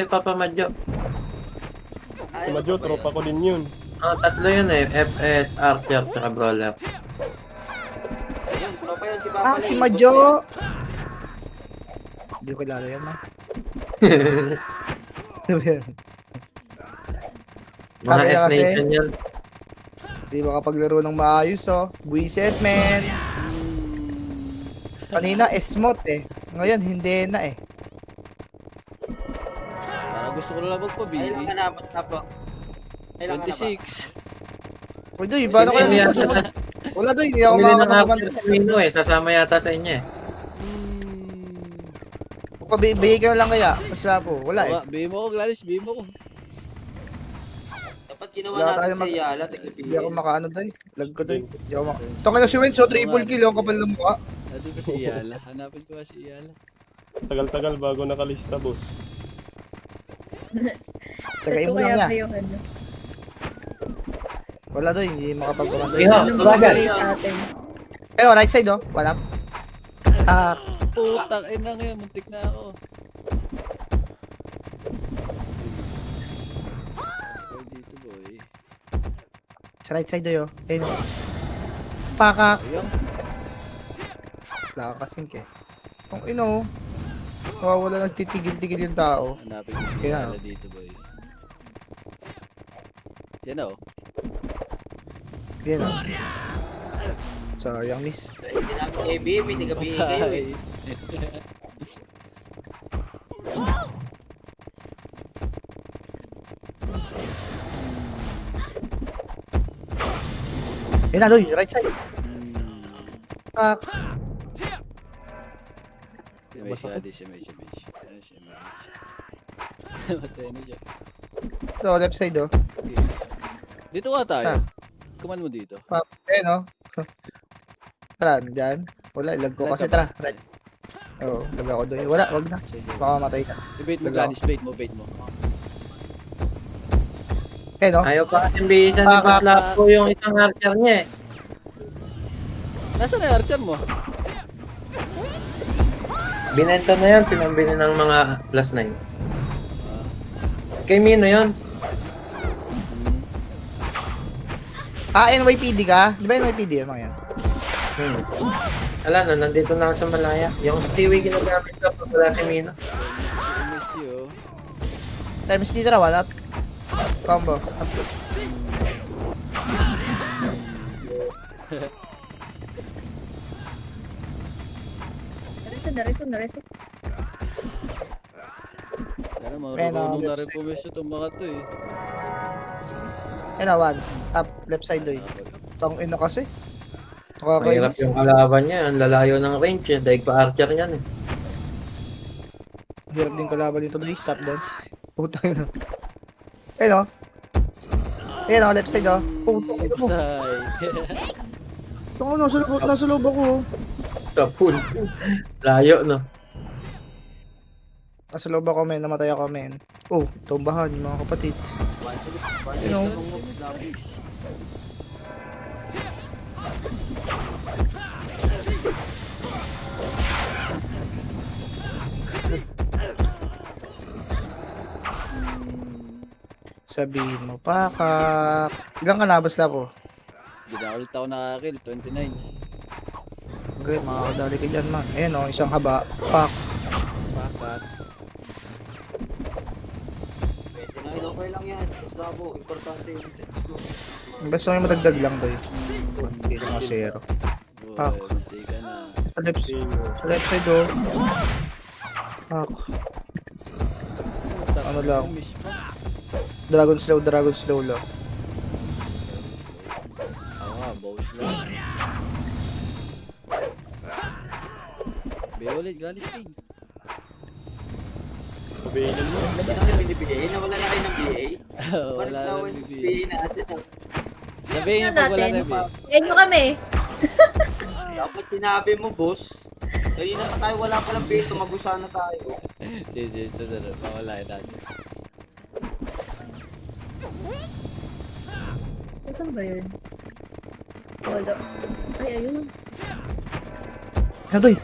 [SPEAKER 6] Papa Madjo.
[SPEAKER 2] Si Madjo, tropa ko din yun.
[SPEAKER 6] Tatlo yun eh. FS, Archer, tsaka Brawler.
[SPEAKER 4] Ayun, tropa yun si Papa
[SPEAKER 5] Ah,
[SPEAKER 4] Lay.
[SPEAKER 5] si Madjo! Hindi ko kilala yan, ma. Ano ba yan?
[SPEAKER 6] Mga
[SPEAKER 5] Kaya kasi-
[SPEAKER 6] S-Nation yan.
[SPEAKER 5] Di makapaglaro ng maayos, oh. Buisit, men. Kanina, Esmot, eh. Ngayon, hindi na, eh.
[SPEAKER 1] Para gusto ko na lang
[SPEAKER 4] Ay,
[SPEAKER 1] magpabili.
[SPEAKER 4] lang ka na, basta po. Ay, lang ka na ba?
[SPEAKER 1] 26.
[SPEAKER 5] Uy, Doy, paano kaya
[SPEAKER 6] Hindi
[SPEAKER 5] dito?
[SPEAKER 6] yata.
[SPEAKER 5] Wala, Doy. Hindi ako
[SPEAKER 6] Bumili ng
[SPEAKER 5] makakapagpaman.
[SPEAKER 6] Archer si Mino eh. Sasama yata sa inyo eh.
[SPEAKER 5] Bigay ka na lang kaya. Basta po. Wala, eh.
[SPEAKER 1] Bihim mo ko, Gladys. Bihim mo ko.
[SPEAKER 4] Dapat ginawa
[SPEAKER 5] Wala
[SPEAKER 4] natin
[SPEAKER 5] tayo
[SPEAKER 4] sa Yala.
[SPEAKER 5] Hindi ako makaano, Doy. Lag ko, Doy. Hindi ako maka... Ito ka na si Wenz, oh. Triple kill, oh. Kapal ng mukha.
[SPEAKER 1] Natin pa si Iyala. Hanapin ko ba si Iyala?
[SPEAKER 2] Tagal-tagal bago nakalista, boss.
[SPEAKER 5] Tagain mo lang
[SPEAKER 3] Kaya
[SPEAKER 5] niya.
[SPEAKER 3] pa yung ano.
[SPEAKER 5] Wala, Doy. Hindi makapagpaman, Doy.
[SPEAKER 6] Iho,
[SPEAKER 3] Ano
[SPEAKER 6] bagay.
[SPEAKER 3] mabigay sa atin?
[SPEAKER 5] Eh, right side, oh. Wala. Ah,
[SPEAKER 1] Putang ina ngayon. Muntik na ako. Score dito, boy.
[SPEAKER 5] sa right side, Doy, oh. Ayun, oh. Pakak.
[SPEAKER 1] Ayun.
[SPEAKER 5] Wala ka kasing, eh. Kung ino, nawawala ng titigil-tigil yung tao.
[SPEAKER 1] Hanapin ko si
[SPEAKER 5] Kaya,
[SPEAKER 1] Iyala dito, boy. Yan na, oh.
[SPEAKER 5] yan, oh. Sayang, miss.
[SPEAKER 4] Hindi namin ABM, hindi ka binigay.
[SPEAKER 1] Bye.
[SPEAKER 5] Ayun na, Doy. Right side. Pakak.
[SPEAKER 1] Si Mesh, adi si Mesh, si Mesh. Ano si Mesh? Matay na siya.
[SPEAKER 5] Ito, left side, oh.
[SPEAKER 1] Okay. Dito ka tayo.
[SPEAKER 5] Ah.
[SPEAKER 1] Kuman mo dito.
[SPEAKER 5] Ayun, oh. Tara, dyan. Wala, ilag ko kasi. Tara, right. Oo, lag ako doon. Wala, wag na.
[SPEAKER 1] Sige, sige.
[SPEAKER 5] Baka matay ka.
[SPEAKER 1] I-bait mo,
[SPEAKER 5] Lago.
[SPEAKER 1] Gladys. Bait mo, bait mo.
[SPEAKER 5] Ayun, oh.
[SPEAKER 6] Ayaw pa kasi bihisan ni
[SPEAKER 5] Pakak.
[SPEAKER 6] Boss Lapo yung isang Archer niya eh.
[SPEAKER 1] Nasaan na yung archer mo?
[SPEAKER 6] Binenta na yan, pinambili ng mga plus 9. Kay Mino yun.
[SPEAKER 5] Ah, NYPD ka? Di ba NYPD yung mga yan?
[SPEAKER 6] Ala na, nandito na ako sa Malaya. Yung Stewie ginagamit ko pag wala si Mino.
[SPEAKER 1] Si MSG, oh.
[SPEAKER 5] Times dito na, wala. Combo.
[SPEAKER 3] Nareso.
[SPEAKER 1] Sana
[SPEAKER 5] Ayun,
[SPEAKER 1] marunong na
[SPEAKER 5] left
[SPEAKER 1] rin
[SPEAKER 5] side.
[SPEAKER 1] pumiso itong mga to, eh.
[SPEAKER 5] Ayun na, one. Up, left side doy. Tang ina kasi.
[SPEAKER 6] Mahirap
[SPEAKER 5] Nakakainis.
[SPEAKER 6] yung kalaban niya. Ang lalayo ng range eh. Daig pa Archer yan eh.
[SPEAKER 5] Hirap din kalaban dito doy. Stop dance. Putang ina. Ayun, oh. Ayun, oh, left side, oh. Putang ina mo.
[SPEAKER 1] Patay.
[SPEAKER 5] Ito, nasa loob ako, oh.
[SPEAKER 6] Sa pool. Layo no.
[SPEAKER 5] Nasa loob ako, men. Namatay ako, men. Oh, tumbahan, mga kapatid. You know. Sabihin mo, pakak. Ilang ka na, basta po?
[SPEAKER 1] Hindi na ulit ako nakakill. 29.
[SPEAKER 5] Okay, makakadali ka dyan, man. Ayun, oh, isang haba. Pak.
[SPEAKER 1] Pakat.
[SPEAKER 4] Pwede na, okay lang yan. Labo, importante yun.
[SPEAKER 5] Basta may madagdag lang, doy. Hindi na zero. Pak.
[SPEAKER 1] Hindi ka na.
[SPEAKER 5] Sa left side, oh. Pak. Ano lang?
[SPEAKER 1] Miss pa.
[SPEAKER 5] Dragon slow lang.
[SPEAKER 1] Oo nga, bows lang. Be ulit, Gladys King.
[SPEAKER 2] Pabiinin mo.
[SPEAKER 4] Hindi na kayo binibigay. Nawala na kayo ng BA.
[SPEAKER 1] Wala na
[SPEAKER 4] sa
[SPEAKER 1] bibigyan.
[SPEAKER 4] BA natin.
[SPEAKER 1] Sabihin niyo pag wala na be.
[SPEAKER 3] Ngayon nyo kami.
[SPEAKER 4] Dapat sinabi mo, boss. Kanina pa tayo, wala palang BA. Tumagusa na tayo.
[SPEAKER 1] Sige, susunod. Mawala natin.
[SPEAKER 3] Saan ba yun? Wala. Ay, ayun.
[SPEAKER 5] Ano, doy?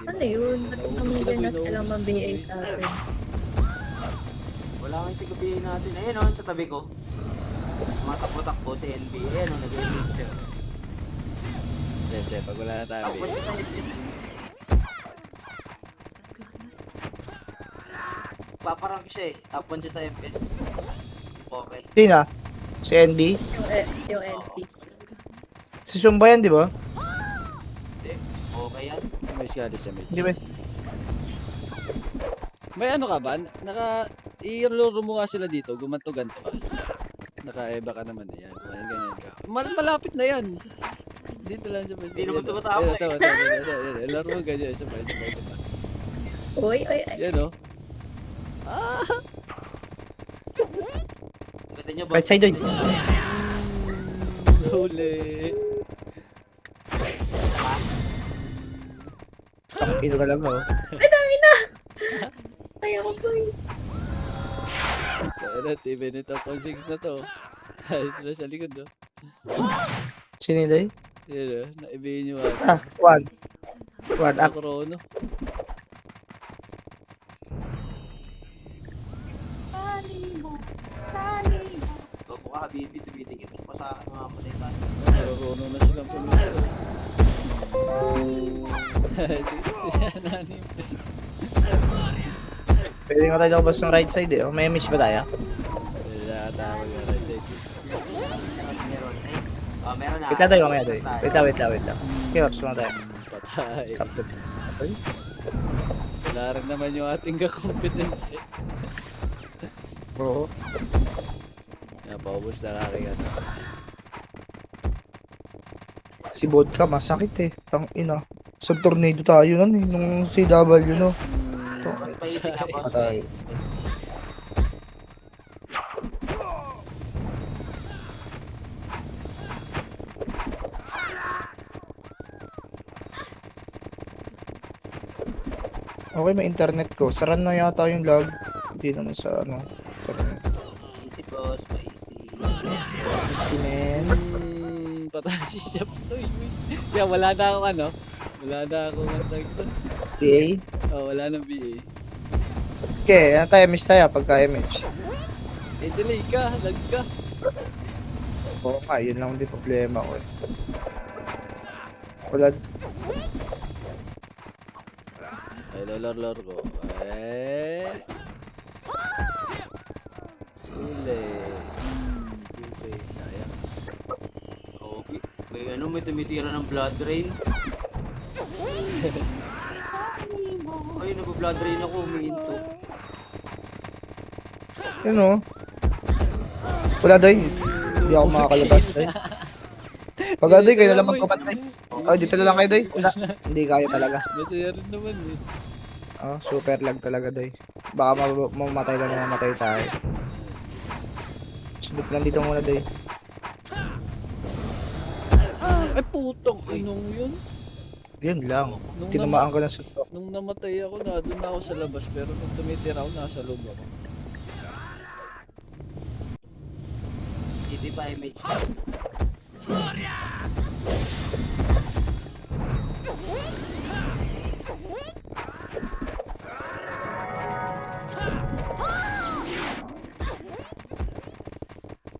[SPEAKER 3] Ano yun? Ba't kami ganyan silang mambihay sa atin?
[SPEAKER 4] Wala kang tiga BA natin. Ayun o, sa tabi ko. Matakbo-takbo si NBA. Ayun o, nag-i-mixer.
[SPEAKER 1] Sige, pag wala na tayo be.
[SPEAKER 4] Paparang siya eh. Top 1 siya sa FPS. Okay.
[SPEAKER 5] Sino? Si NB?
[SPEAKER 3] Yung LP.
[SPEAKER 5] Si Zumba yan, di ba?
[SPEAKER 4] Hindi. Okay yan.
[SPEAKER 1] May Scalis siya, may.
[SPEAKER 5] Hindi ba?
[SPEAKER 1] May ano ka ba? I-luro mo nga sila dito, gumanto-ganto ka. Naka-eba ka naman na yan. Ganyan ka. Malapit na yan. Dito lang sa
[SPEAKER 4] Hindi naman tumatama eh.
[SPEAKER 1] Laro mo ganyan. Isa pa.
[SPEAKER 3] Uy.
[SPEAKER 1] Yan o.
[SPEAKER 4] Pwede nyo ba?
[SPEAKER 5] Right side, oy.
[SPEAKER 1] Huli.
[SPEAKER 5] Ino ka lang, oh.
[SPEAKER 3] Ay, dami na! Ay, ako po yun.
[SPEAKER 1] Ano, TV nito. 6 na to. Ito na sa likod, no?
[SPEAKER 5] Sino yun, Day?
[SPEAKER 1] Yan o. Naibihin nyo
[SPEAKER 5] Ah, one. One up.
[SPEAKER 1] Krono.
[SPEAKER 4] Opo ka, Habibi. Tumitigil pa sa akin mga patay tayo.
[SPEAKER 1] Krono na silang pumunta. Sige, nanim.
[SPEAKER 5] Pwede nga tayo lumabas ng right side, eh. Oh, may miss ba tayo?
[SPEAKER 1] Nakatawag nga right side.
[SPEAKER 4] Meron eh. Oh, meron na.
[SPEAKER 5] Wait lang tayo, mamaya, Day. Wait lang. Okay, ops lang tayo.
[SPEAKER 1] Patay.
[SPEAKER 5] Kapit.
[SPEAKER 1] Wala rin naman yung ating kakompetensya.
[SPEAKER 5] Oo.
[SPEAKER 1] Napaubos na kakigat.
[SPEAKER 5] Si Vodka, masakit eh. Tang ina. Sa tornado tayo nun eh. Nung CW, no?
[SPEAKER 4] Paisip nga ba?
[SPEAKER 5] Patay. Okay, may internet ko. Saran na yata yung lag. Hindi naman sa ano.
[SPEAKER 4] Easy boss, paisip.
[SPEAKER 5] Si men.
[SPEAKER 1] Patay si Chef Soy. Kaya wala na akong ano. Wala na akong contact.
[SPEAKER 5] PA.
[SPEAKER 1] Oh, wala nang BA.
[SPEAKER 5] Okay, ano tayo? Miss tayo pagka MH.
[SPEAKER 1] Eh, delay ka. Lag ka.
[SPEAKER 5] Oo nga, yun lang din problema ko eh. Wala.
[SPEAKER 1] Ay, lolor ko. Eh. Uli. Okay, sayang.
[SPEAKER 4] Okay. May tumitira ng blood drain. Ay, nag-blood drain ako, umiinto.
[SPEAKER 5] Yun o. Wala doy. Hindi ako makakalabas doy. Pag doy, kayo na lang magpapatay. Oh, dito na lang kayo doy. Wala. Hindi kaya talaga.
[SPEAKER 1] Masaya rin naman eh.
[SPEAKER 5] Oh, super lag talaga doy. Baka mamamatay lang na mamatay tayo. Sunod lang dito muna doy.
[SPEAKER 1] Ay, putong inong yun.
[SPEAKER 5] Yun lang.
[SPEAKER 1] Nung
[SPEAKER 5] Tinamaan ko ng suntok.
[SPEAKER 1] Nung namatay ako, doon ako sa labas. Pero nung tumitira ako, nasa loob ako.
[SPEAKER 4] Hindi pa image.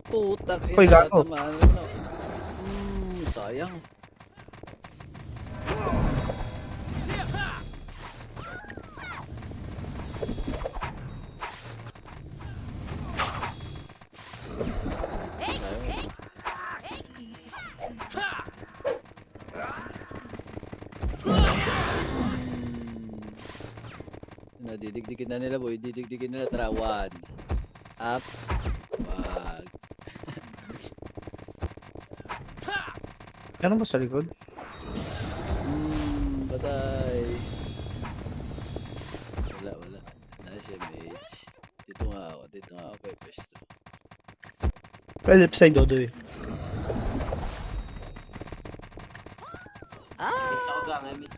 [SPEAKER 1] Putak
[SPEAKER 5] Uy, gago.
[SPEAKER 1] tatamaan ko na. Sayang. Sayang. Nadidikdikin na nila boy, didikdikin nila. Tara, 1 up, wag.
[SPEAKER 5] Ano ba sa likod?
[SPEAKER 1] Patay. Wala. Nice MH. Dito nga ako kay Pesto.
[SPEAKER 5] Well, left side o doy.
[SPEAKER 4] Ako lang, image.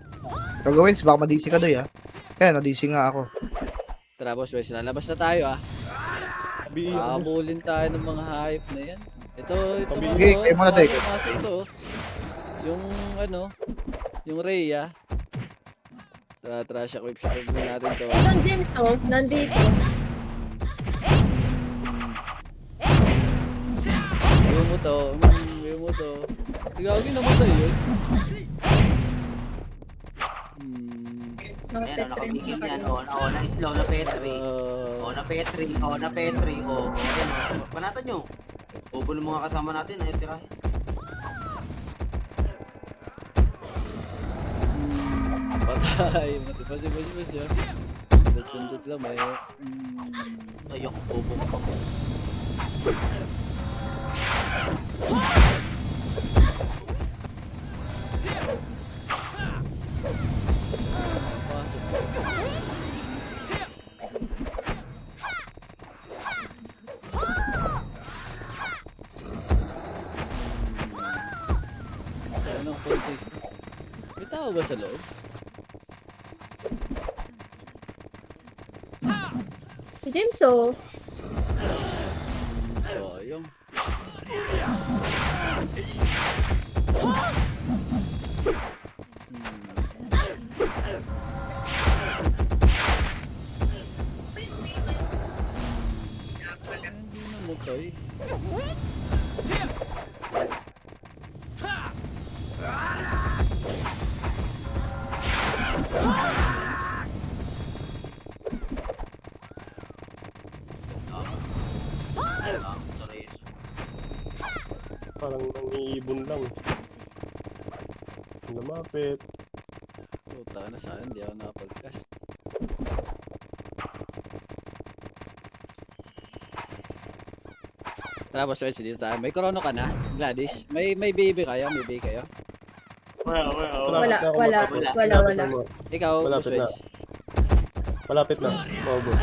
[SPEAKER 5] Gagawin, baka ma-DC ka doy ah. Kaya na-DC nga ako.
[SPEAKER 1] Tara boss, boys, lalabas na tayo ah.
[SPEAKER 2] Habi,
[SPEAKER 1] Habulin tayo ng mga hype na yan. Ito
[SPEAKER 5] Okay, kayo muna tayo.
[SPEAKER 1] ito. Yung ano, yung Ray ah. Tara, siya equip natin to.
[SPEAKER 3] Yung James to, nandito.
[SPEAKER 1] View mo to. Gagawin namatay yun.
[SPEAKER 4] Ayan, nakapigil yan. Na-slow na Petri. Na Petri. Na Petri. Ayan, panatan nyo. Upo ng mga kasama natin, ay tirahin.
[SPEAKER 1] Patay. Mati pa siya. Sundot lang may.
[SPEAKER 4] Ayok, upo ka pa.
[SPEAKER 1] Anong 460? May tao ba sa loob?
[SPEAKER 3] Si James, oh.
[SPEAKER 1] Sayang. Hindi namatay.
[SPEAKER 2] Parang nangiibon lang. Lumapit.
[SPEAKER 1] Puta ka na saan, hindi ako nakapag-cast. Tara, boss, wait, dito tayo. May corona ka na, Gladys? May baby kayo? May baby kayo?
[SPEAKER 3] Wala.
[SPEAKER 1] Ikaw, boss,
[SPEAKER 2] Malapit na.
[SPEAKER 1] wait.
[SPEAKER 2] Malapit na. Oo, boss.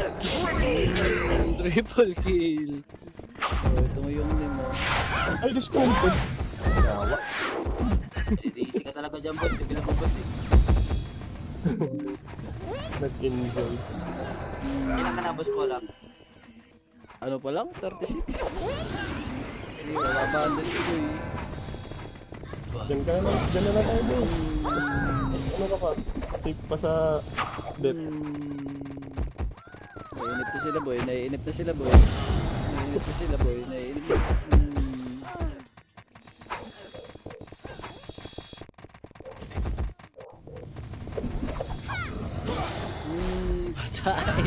[SPEAKER 1] Triple kill. Oh, ito mo yung name mo.
[SPEAKER 2] Ay, discounted. Yawa.
[SPEAKER 4] Easy ka talaga dyan, boss. Hindi na boss eh.
[SPEAKER 2] Nag-enjoy.
[SPEAKER 4] Kailan ka na, boss ko lang?
[SPEAKER 1] Ano pa lang? 36? Hindi, wala ba ang dito eh.
[SPEAKER 2] Diyan ka na. Diyan na tayo, boss. Ano ka pa? Take pa sa death.
[SPEAKER 1] Naiinip na sila, boy. Naiinip na sila, boy. Patay.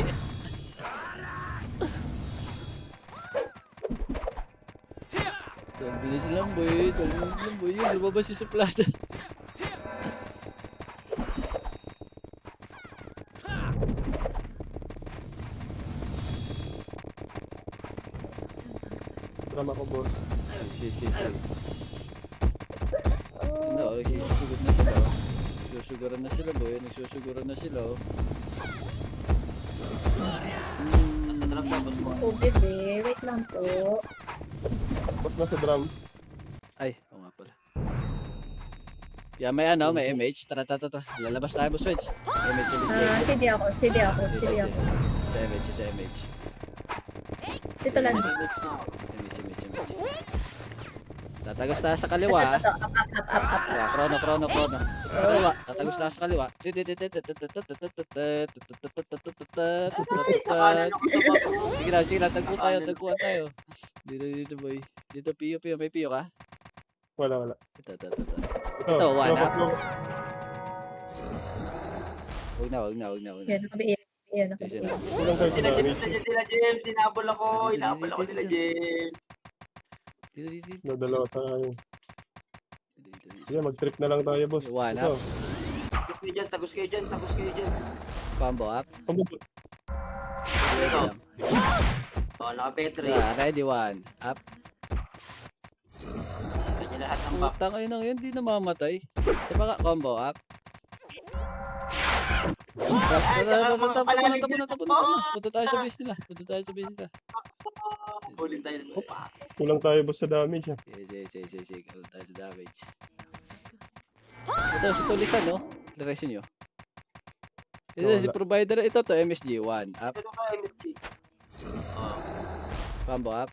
[SPEAKER 1] Bilis lang, boy. Yun, lumabas yung suplada.
[SPEAKER 2] Drama ko, boss.
[SPEAKER 1] Si. Ano, nagsusugod na sila. Nagsusuguran na sila, boy. Nagsusuguran na sila, oh.
[SPEAKER 4] Nasa drop ka, boss ko.
[SPEAKER 3] Oh, bebe. Wait lang po.
[SPEAKER 2] Boss na sa drum.
[SPEAKER 1] Ay, oo nga pala. Yeah, may MH. Tara. Lalabas tayo, boss, Wedge. MH,
[SPEAKER 3] CD ako.
[SPEAKER 1] Sa MH.
[SPEAKER 3] Dito lang.
[SPEAKER 1] MH. Tatagos tayo sa kaliwa.
[SPEAKER 3] Ito. Up.
[SPEAKER 1] Yeah, chrono. Sa kaliwa. Tatagos tayo sa kaliwa. Sige na. Tagpuan tayo. Dito, boy. Dito, Pio. May Pio ka?
[SPEAKER 2] Wala.
[SPEAKER 1] Ito, one up.
[SPEAKER 2] slow.
[SPEAKER 1] Huwag na.
[SPEAKER 3] Yan, nakabiin.
[SPEAKER 1] Sige na.
[SPEAKER 2] Kulang kayo sa damage.
[SPEAKER 4] Sila James, sinabol ako nila James.
[SPEAKER 1] Dito.
[SPEAKER 2] Nadalawa tayo. Sige, mag-trip na lang tayo, boss.
[SPEAKER 1] One
[SPEAKER 2] Ito.
[SPEAKER 1] up.
[SPEAKER 4] Tagos kayo dyan.
[SPEAKER 1] Combo up.
[SPEAKER 4] Ito. Naka-Petri.
[SPEAKER 1] Ready, one. Up.
[SPEAKER 4] Kanya lahat ng back.
[SPEAKER 1] Putang ina yun, di namamatay. Diba ka, combo up. Tapo na. Punta tayo sa base nila.
[SPEAKER 4] Ulit tayo.
[SPEAKER 2] Kulang tayo, boss, sa damage.
[SPEAKER 1] Sige. Kulang tayo sa damage. Ito, si Tulisan, no? Direction nyo. Ito, si provider. Ito to, MSG. One. Up.
[SPEAKER 4] Ito ka, MSG.
[SPEAKER 1] Combo up.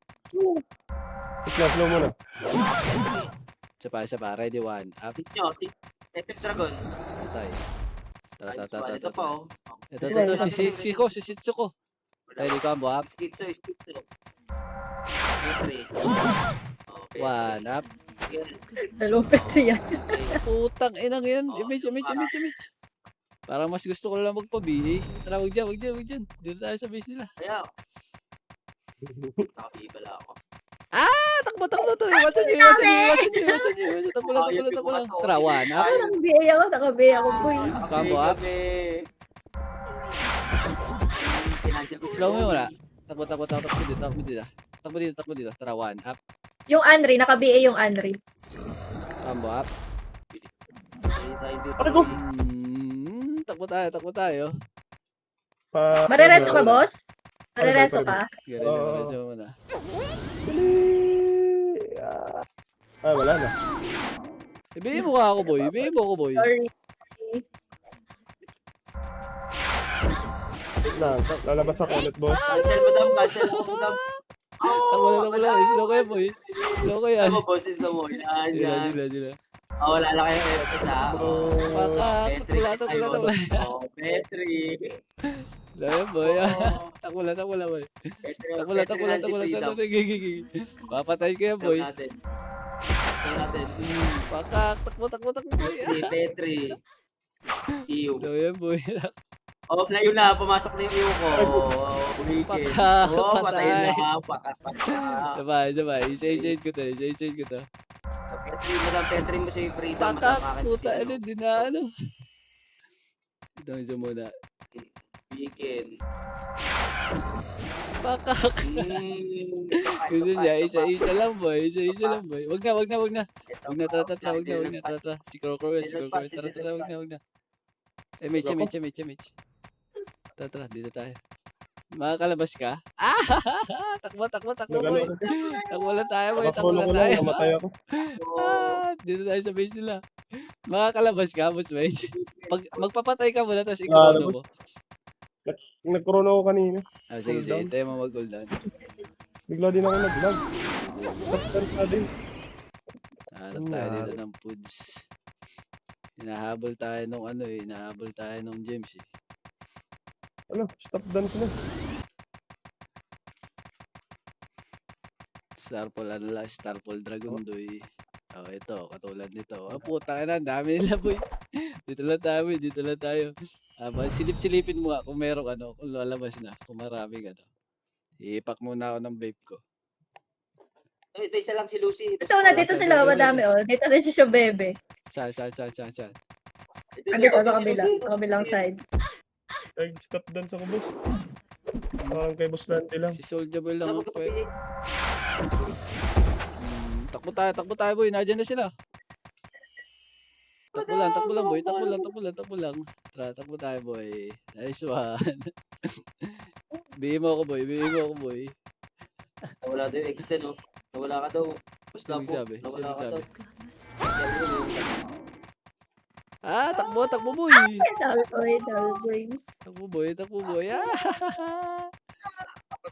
[SPEAKER 2] Slow muna.
[SPEAKER 1] Isa pa. Ready, one. Up.
[SPEAKER 4] SF Dragon.
[SPEAKER 1] Patay. Tara.
[SPEAKER 4] Ito pa, oh.
[SPEAKER 1] Ito. Si Sitsuko. Ready, combo up.
[SPEAKER 4] Skitso. Petri.
[SPEAKER 1] One. Up.
[SPEAKER 3] Dalawang Petri yan.
[SPEAKER 1] Putang inang yan. Image. Parang mas gusto ko lang magpa-BA. Tara, wag dyan, wag dyan, wag dyan. Dito tayo sa base nila.
[SPEAKER 4] Kaya, nakabibala ako.
[SPEAKER 1] Takbo, takbo to. Iwasan nyo, iwasan nyo, iwasan nyo, iwasan nyo, iwasan. Takbo lang, takbo lang, takbo lang. Tara, one up.
[SPEAKER 3] Nakabiyay ako, nakabiyay ako, boy.
[SPEAKER 1] Combo up.
[SPEAKER 4] Financial ko
[SPEAKER 1] Slow mo muna. Takbo, takbo, takbo, takbo dito, takbo dito. Takbo dito, takbo dito. Tara, one up.
[SPEAKER 3] Yung Anri, nakabiyay yung Anri.
[SPEAKER 1] Combo up.
[SPEAKER 2] Aray ko!
[SPEAKER 1] Takbo tayo, takbo tayo.
[SPEAKER 3] Marereso ka, boss? Marereso ka?
[SPEAKER 1] Gareso mo muna.
[SPEAKER 2] Wala na.
[SPEAKER 1] Ibigay mo ka ako, boy. Ibigay mo ako, boy.
[SPEAKER 3] Sorry.
[SPEAKER 2] Wait lang. Lalabas ako ulit, boss.
[SPEAKER 4] Cancel, madam. Cancel ako, madam.
[SPEAKER 1] Takbo na, takbo na. Slow kayo, boy. Slow kayo.
[SPEAKER 4] Ako, boses na mo. Yan,
[SPEAKER 1] Sila,
[SPEAKER 4] yan.
[SPEAKER 1] sila, sila.
[SPEAKER 4] Wala lang kayo ngayon. Isa.
[SPEAKER 1] Baka, takbo lang, takbo lang, takbo lang.
[SPEAKER 4] Petri.
[SPEAKER 1] Dahil, boy. Takbo lang, takbo lang, boy.
[SPEAKER 4] Petri.
[SPEAKER 1] Takbo lang, takbo lang, takbo lang, takbo lang. Gigi. Papatay ko yan, boy. Pakak, takbo, takbo, takbo, boy.
[SPEAKER 4] Si Petri. Iyo.
[SPEAKER 1] So, yan, boy.
[SPEAKER 4] Oh, playo na. Pumasok na yung iyo ko. Weekend.
[SPEAKER 1] Pakak,
[SPEAKER 4] Oh,
[SPEAKER 1] patay.
[SPEAKER 4] patay na. Pakak.
[SPEAKER 1] Sabay, sabay. Isa-isaid ko to, isa-isaid ko to.
[SPEAKER 4] Petri, madam. Petri mo si Freedom.
[SPEAKER 1] Pakak, puta, ano, di na, ano. Ito, isa muna.
[SPEAKER 4] Weekend.
[SPEAKER 1] Pakak. Gusto niya, isa-isa lang, boy. Isa-isa lang, boy. Wag na, wag na, wag na. Wag na, tara, tara, wag na, wag na, tara, tara. Si Crocor, si Crocor. Tara, tara, wag na, wag na. MH. Tara, tara, dito tayo. Makakalabas ka? Takbo, takbo, takbo, boy. Takbo lang tayo, boy. Takbo
[SPEAKER 2] Nakakulong
[SPEAKER 1] lang
[SPEAKER 2] ko lang.
[SPEAKER 1] tayo.
[SPEAKER 2] Namatay ako.
[SPEAKER 1] Dito tayo sa base nila. Makakalabas ka, boss, mate. Pag magpapatay ka muna, tapos i-chrono mo.
[SPEAKER 2] Nag-chrono ako kanina.
[SPEAKER 1] Sige, sige. Tayo mo mag-cooldown.
[SPEAKER 2] Bigla din ako nag-lag. Tapos na din.
[SPEAKER 1] Hanap tayo dito ng foods. Hinahabol tayo nung ano eh. Hinahabol tayo nung gems eh.
[SPEAKER 2] Ano? Stop dance na.
[SPEAKER 1] Starfall ano lang. Starfall Dragon Doy. Oh, ito. Katulad nito. Oh, puta ka na. Dami nila, boy. Dito lang tayo, boy. Dito lang tayo. Silip-silipin mo nga kung merong ano. Kung lalabas na. Kung maraming ano. Iipak muna ako ng vape ko.
[SPEAKER 4] Ito isa lang si Lucy.
[SPEAKER 3] Ito na, dito sila, madami, oh. Dito na siya, bebe.
[SPEAKER 1] Saan?
[SPEAKER 3] Dito, sa kabila. Sa kabilang side.
[SPEAKER 2] Ay, stop dance ako, boss. Parang kay Boss Randy lang.
[SPEAKER 1] Si Soulja Boy lang ako pwede. Takbo tayo, boy. Nandiyan na sila. Takbo lang, boy. Takbo lang. Tara, takbo tayo, boy. Nice one. Bigay mo ako, boy.
[SPEAKER 4] Nawala daw yung extend, oh. Nawala ka daw. Basta
[SPEAKER 1] Sino
[SPEAKER 4] po.
[SPEAKER 1] sabi?
[SPEAKER 4] Nawala
[SPEAKER 1] Sino
[SPEAKER 4] ka daw.
[SPEAKER 1] sabi? Takbo, boy.
[SPEAKER 3] Dami, boy.
[SPEAKER 1] Takbo, boy.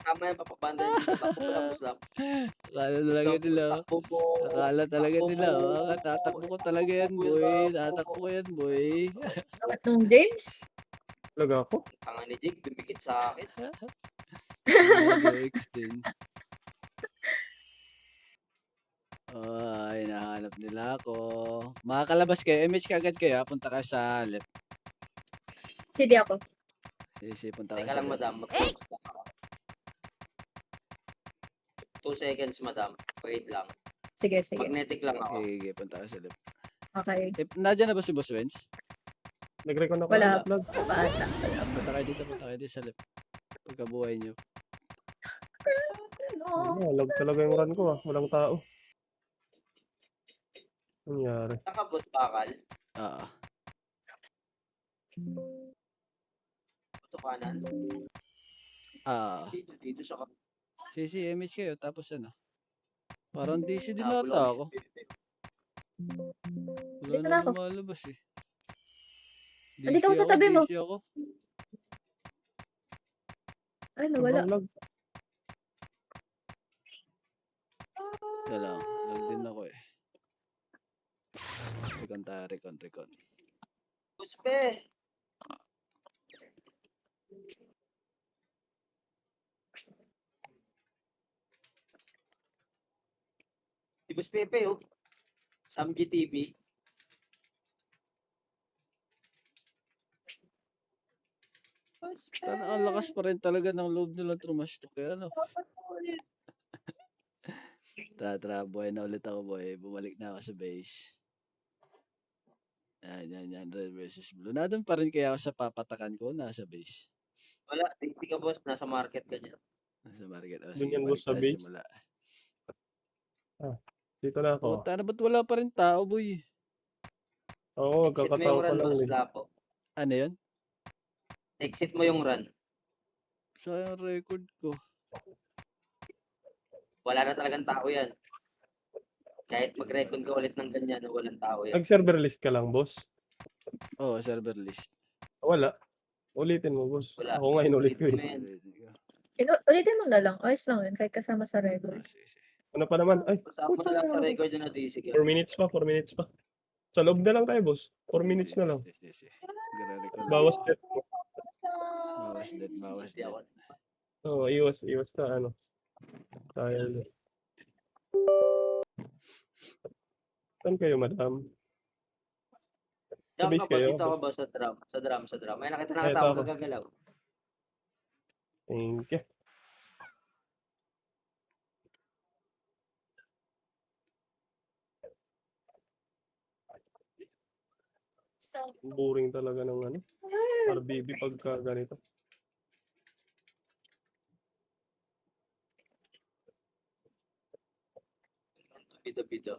[SPEAKER 4] Tama yan, papapanda yun. Takbo ko lang, basta.
[SPEAKER 1] Akala talaga nila.
[SPEAKER 4] Takbo po.
[SPEAKER 1] Akala talaga nila. Tatakbo ko talaga yan, boy. Tatakbo ko yan, boy.
[SPEAKER 3] Bakit nung James?
[SPEAKER 2] Talaga ako.
[SPEAKER 4] Tanga ni Jake, dumikit sa akin.
[SPEAKER 1] Extend. Hinahanap nila ako. Makakalabas kayo. MH ka agad kayo. Punta ka sa left.
[SPEAKER 3] Sige ako.
[SPEAKER 1] Punta ka
[SPEAKER 4] Teka
[SPEAKER 1] sa
[SPEAKER 4] lang,
[SPEAKER 1] left.
[SPEAKER 4] madam. Mag-close lang ako. 2 seconds, madam. Wait lang.
[SPEAKER 3] Sige.
[SPEAKER 4] Magnetic lang ako.
[SPEAKER 1] Okay, punta ka sa left.
[SPEAKER 3] Okay.
[SPEAKER 1] Nadyan na ba si Boss Wens?
[SPEAKER 2] Nag-recon ako.
[SPEAKER 3] Wala.
[SPEAKER 2] Lag.
[SPEAKER 3] Paata.
[SPEAKER 1] Punta kayo dito sa left. Pagkabuhay nyo.
[SPEAKER 2] Lag talaga yung run ko, ah. Walang tao. Nangyari.
[SPEAKER 4] Saka boss bakal. Ito kanan. Dito sa
[SPEAKER 1] MH kayo. Tapos ano? Parang DC din
[SPEAKER 4] kabulong.
[SPEAKER 1] nata ako. Wala
[SPEAKER 3] Dito na
[SPEAKER 1] na
[SPEAKER 3] ako.
[SPEAKER 1] lumalabas eh.
[SPEAKER 3] Andito ako sa tabi mo.
[SPEAKER 1] DC ako.
[SPEAKER 3] Ay, nawala.
[SPEAKER 2] Sobrang lag.
[SPEAKER 1] Wala. Lag din ako eh. Recon.
[SPEAKER 4] Puspe! Si Boss Pepe, oh. Sam GTV.
[SPEAKER 1] Sana ang lakas pa rin talaga ng loob nilang trumash to. Kaya ano. Tara, boy na ulit ako, boy. Bumalik na ako sa base. Yan. Red versus blue. Nandun pa rin kaya ako sa papatakan ko. Nasa base.
[SPEAKER 4] Wala, hindi ka boss, nasa market ka dyan.
[SPEAKER 1] Nasa market. O,
[SPEAKER 2] Doon
[SPEAKER 1] sige,
[SPEAKER 2] yan, boss,
[SPEAKER 1] balik
[SPEAKER 2] sa
[SPEAKER 1] tayo
[SPEAKER 2] base.
[SPEAKER 1] simula.
[SPEAKER 2] Dito na ako.
[SPEAKER 1] Puta na, ba't wala pa rin tao, boy?
[SPEAKER 2] Oo,
[SPEAKER 4] Exit mo
[SPEAKER 2] kakatawa
[SPEAKER 4] yung
[SPEAKER 2] pa
[SPEAKER 4] run,
[SPEAKER 2] lang
[SPEAKER 4] boss,
[SPEAKER 2] eh.
[SPEAKER 4] Lapo.
[SPEAKER 1] Ano yun?
[SPEAKER 4] Exit mo yung run.
[SPEAKER 1] Sayang record ko.
[SPEAKER 4] Wala na talagang tao yan. Kahit mag-record ka ulit ng ganyan, walang tao yan.
[SPEAKER 2] Nag-server list ka lang, boss.
[SPEAKER 1] Oo, server list.
[SPEAKER 2] Wala. Ulitin mo, boss.
[SPEAKER 4] Wala.
[SPEAKER 2] Ako nga inulit ko
[SPEAKER 4] Ulitin
[SPEAKER 2] eh.
[SPEAKER 4] mo yan.
[SPEAKER 3] Ulitin mo na lang. Ayos lang yun. Kahit kasama sa record.
[SPEAKER 1] Sige.
[SPEAKER 2] Ano pa naman? Ay,
[SPEAKER 4] Basta mo na lang sa record na DC ka.
[SPEAKER 2] 4 minutes pa. Sa loob na lang tayo, boss. 4 minutes na lang.
[SPEAKER 1] Sige. Gara-record.
[SPEAKER 2] Bawas death.
[SPEAKER 1] Bawas
[SPEAKER 4] Hindi
[SPEAKER 1] dead.
[SPEAKER 4] ako.
[SPEAKER 2] Oo, iwas sa ano. Tayo. Saan kayo, madam?
[SPEAKER 4] Diyan
[SPEAKER 2] base
[SPEAKER 4] ka ba?
[SPEAKER 2] kayo?
[SPEAKER 4] Dito ako ba sa drum? Sa drum. May nakita na
[SPEAKER 2] Eto
[SPEAKER 4] tao
[SPEAKER 2] ako.
[SPEAKER 4] gagalaw.
[SPEAKER 2] Thank you. Boring talaga ng ano. RBB pagka ganito.
[SPEAKER 4] Bida-bida.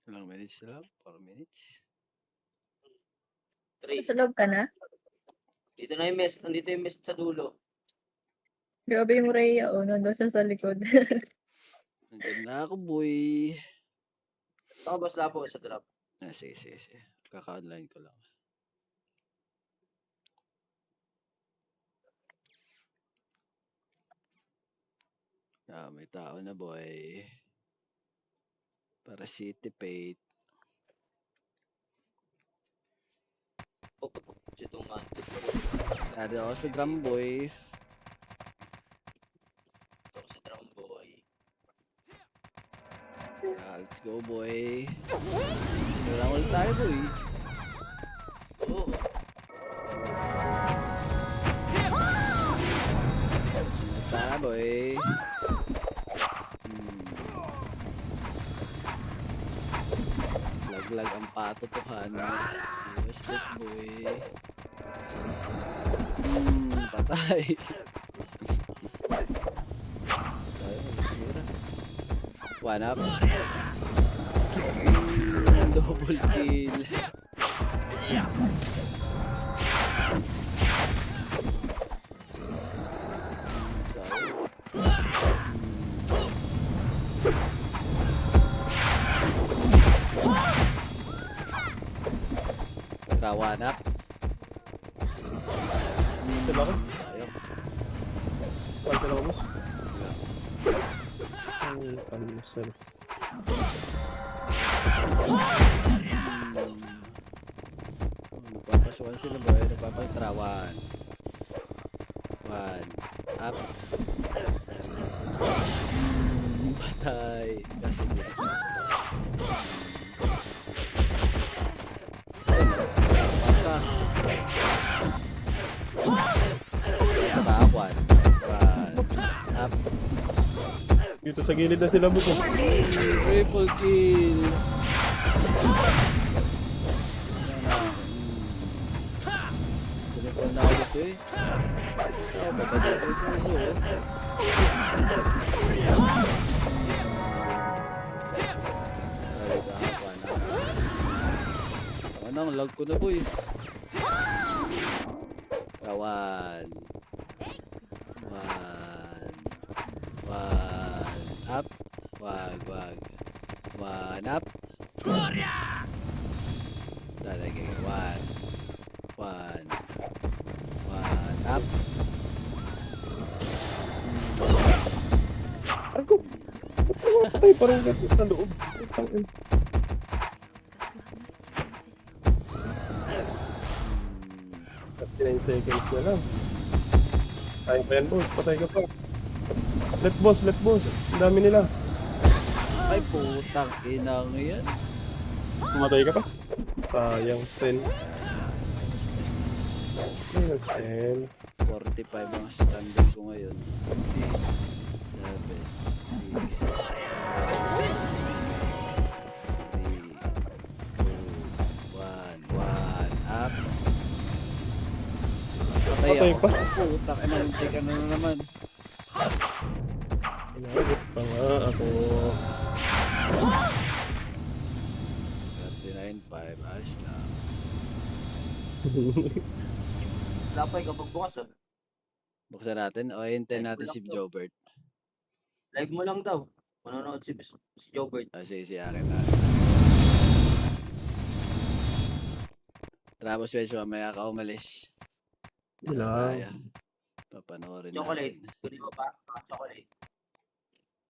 [SPEAKER 1] Ilang minutes lang? 4 minutes?
[SPEAKER 4] 3.
[SPEAKER 3] Sa loob ka na?
[SPEAKER 4] Dito na yung mess. Nandito yung mess sa dulo.
[SPEAKER 3] Grabe yung Rhea. Oh, nandun siya sa likod.
[SPEAKER 1] Nandiyan na ako, boy.
[SPEAKER 4] Ako boss Lapo sa drop.
[SPEAKER 1] Sige. Kaka-online ko lang. May tao na, boy. Para City Pate.
[SPEAKER 4] Itong mantis.
[SPEAKER 1] Nado ako sa drum, boy.
[SPEAKER 4] Ito sa drum boy.
[SPEAKER 1] Let's go, boy. Wala ulit tayo, boy.
[SPEAKER 4] Oo.
[SPEAKER 1] Sana, boy. Laglag ang patotohan. Yes, that boy. Patay. One up. Double kill. One up.
[SPEAKER 2] Diba ako?
[SPEAKER 1] Sayang.
[SPEAKER 2] Pwede lang ako, boss. Ang sir.
[SPEAKER 1] Nagpapasukan sila, boy. Nagpapatrawan. One up. Patay. Kasi hindi na sa bawat. Up.
[SPEAKER 2] Dito sa gilid na sila, boss.
[SPEAKER 1] Triple kill. Telepon na ako dito eh. Pagkakita ko ito eh. Ay, kahapon na. Ang lag ko na, boy. Kawan. One up. Wag. One up. Talagay. One up.
[SPEAKER 2] Ako. Patay pa rin ganito sa loob. At 9 seconds na lang. Kaya pa yan, boss. Patay ka pa. Let boss, let boss. Ang dami nila.
[SPEAKER 1] Ay, putang inang yan.
[SPEAKER 2] Tumatay ka pa? Sayang, 10. Ayun, 10.
[SPEAKER 1] 45 ang standing ko ngayon. 7, 6, 5, 4, 3, 2, 1, 1, up. Patay
[SPEAKER 2] Patay
[SPEAKER 1] ako.
[SPEAKER 2] pa.
[SPEAKER 1] Putang ina, hintay ka na naman.
[SPEAKER 2] Inagot pa nga ako.
[SPEAKER 1] 39.5, ayos na.
[SPEAKER 4] Dapat kapag bukas,
[SPEAKER 1] Buksan natin o hintayin natin si Jobert.
[SPEAKER 4] live mo lang daw. Manonood si Jobert.
[SPEAKER 1] Sige, si akin na. Tapos guys, mamaya ka umalis.
[SPEAKER 2] Wala.
[SPEAKER 1] Tayo. Papanoorin
[SPEAKER 4] Chocolate.
[SPEAKER 1] natin.
[SPEAKER 4] Kunin mo pa? Chocolate.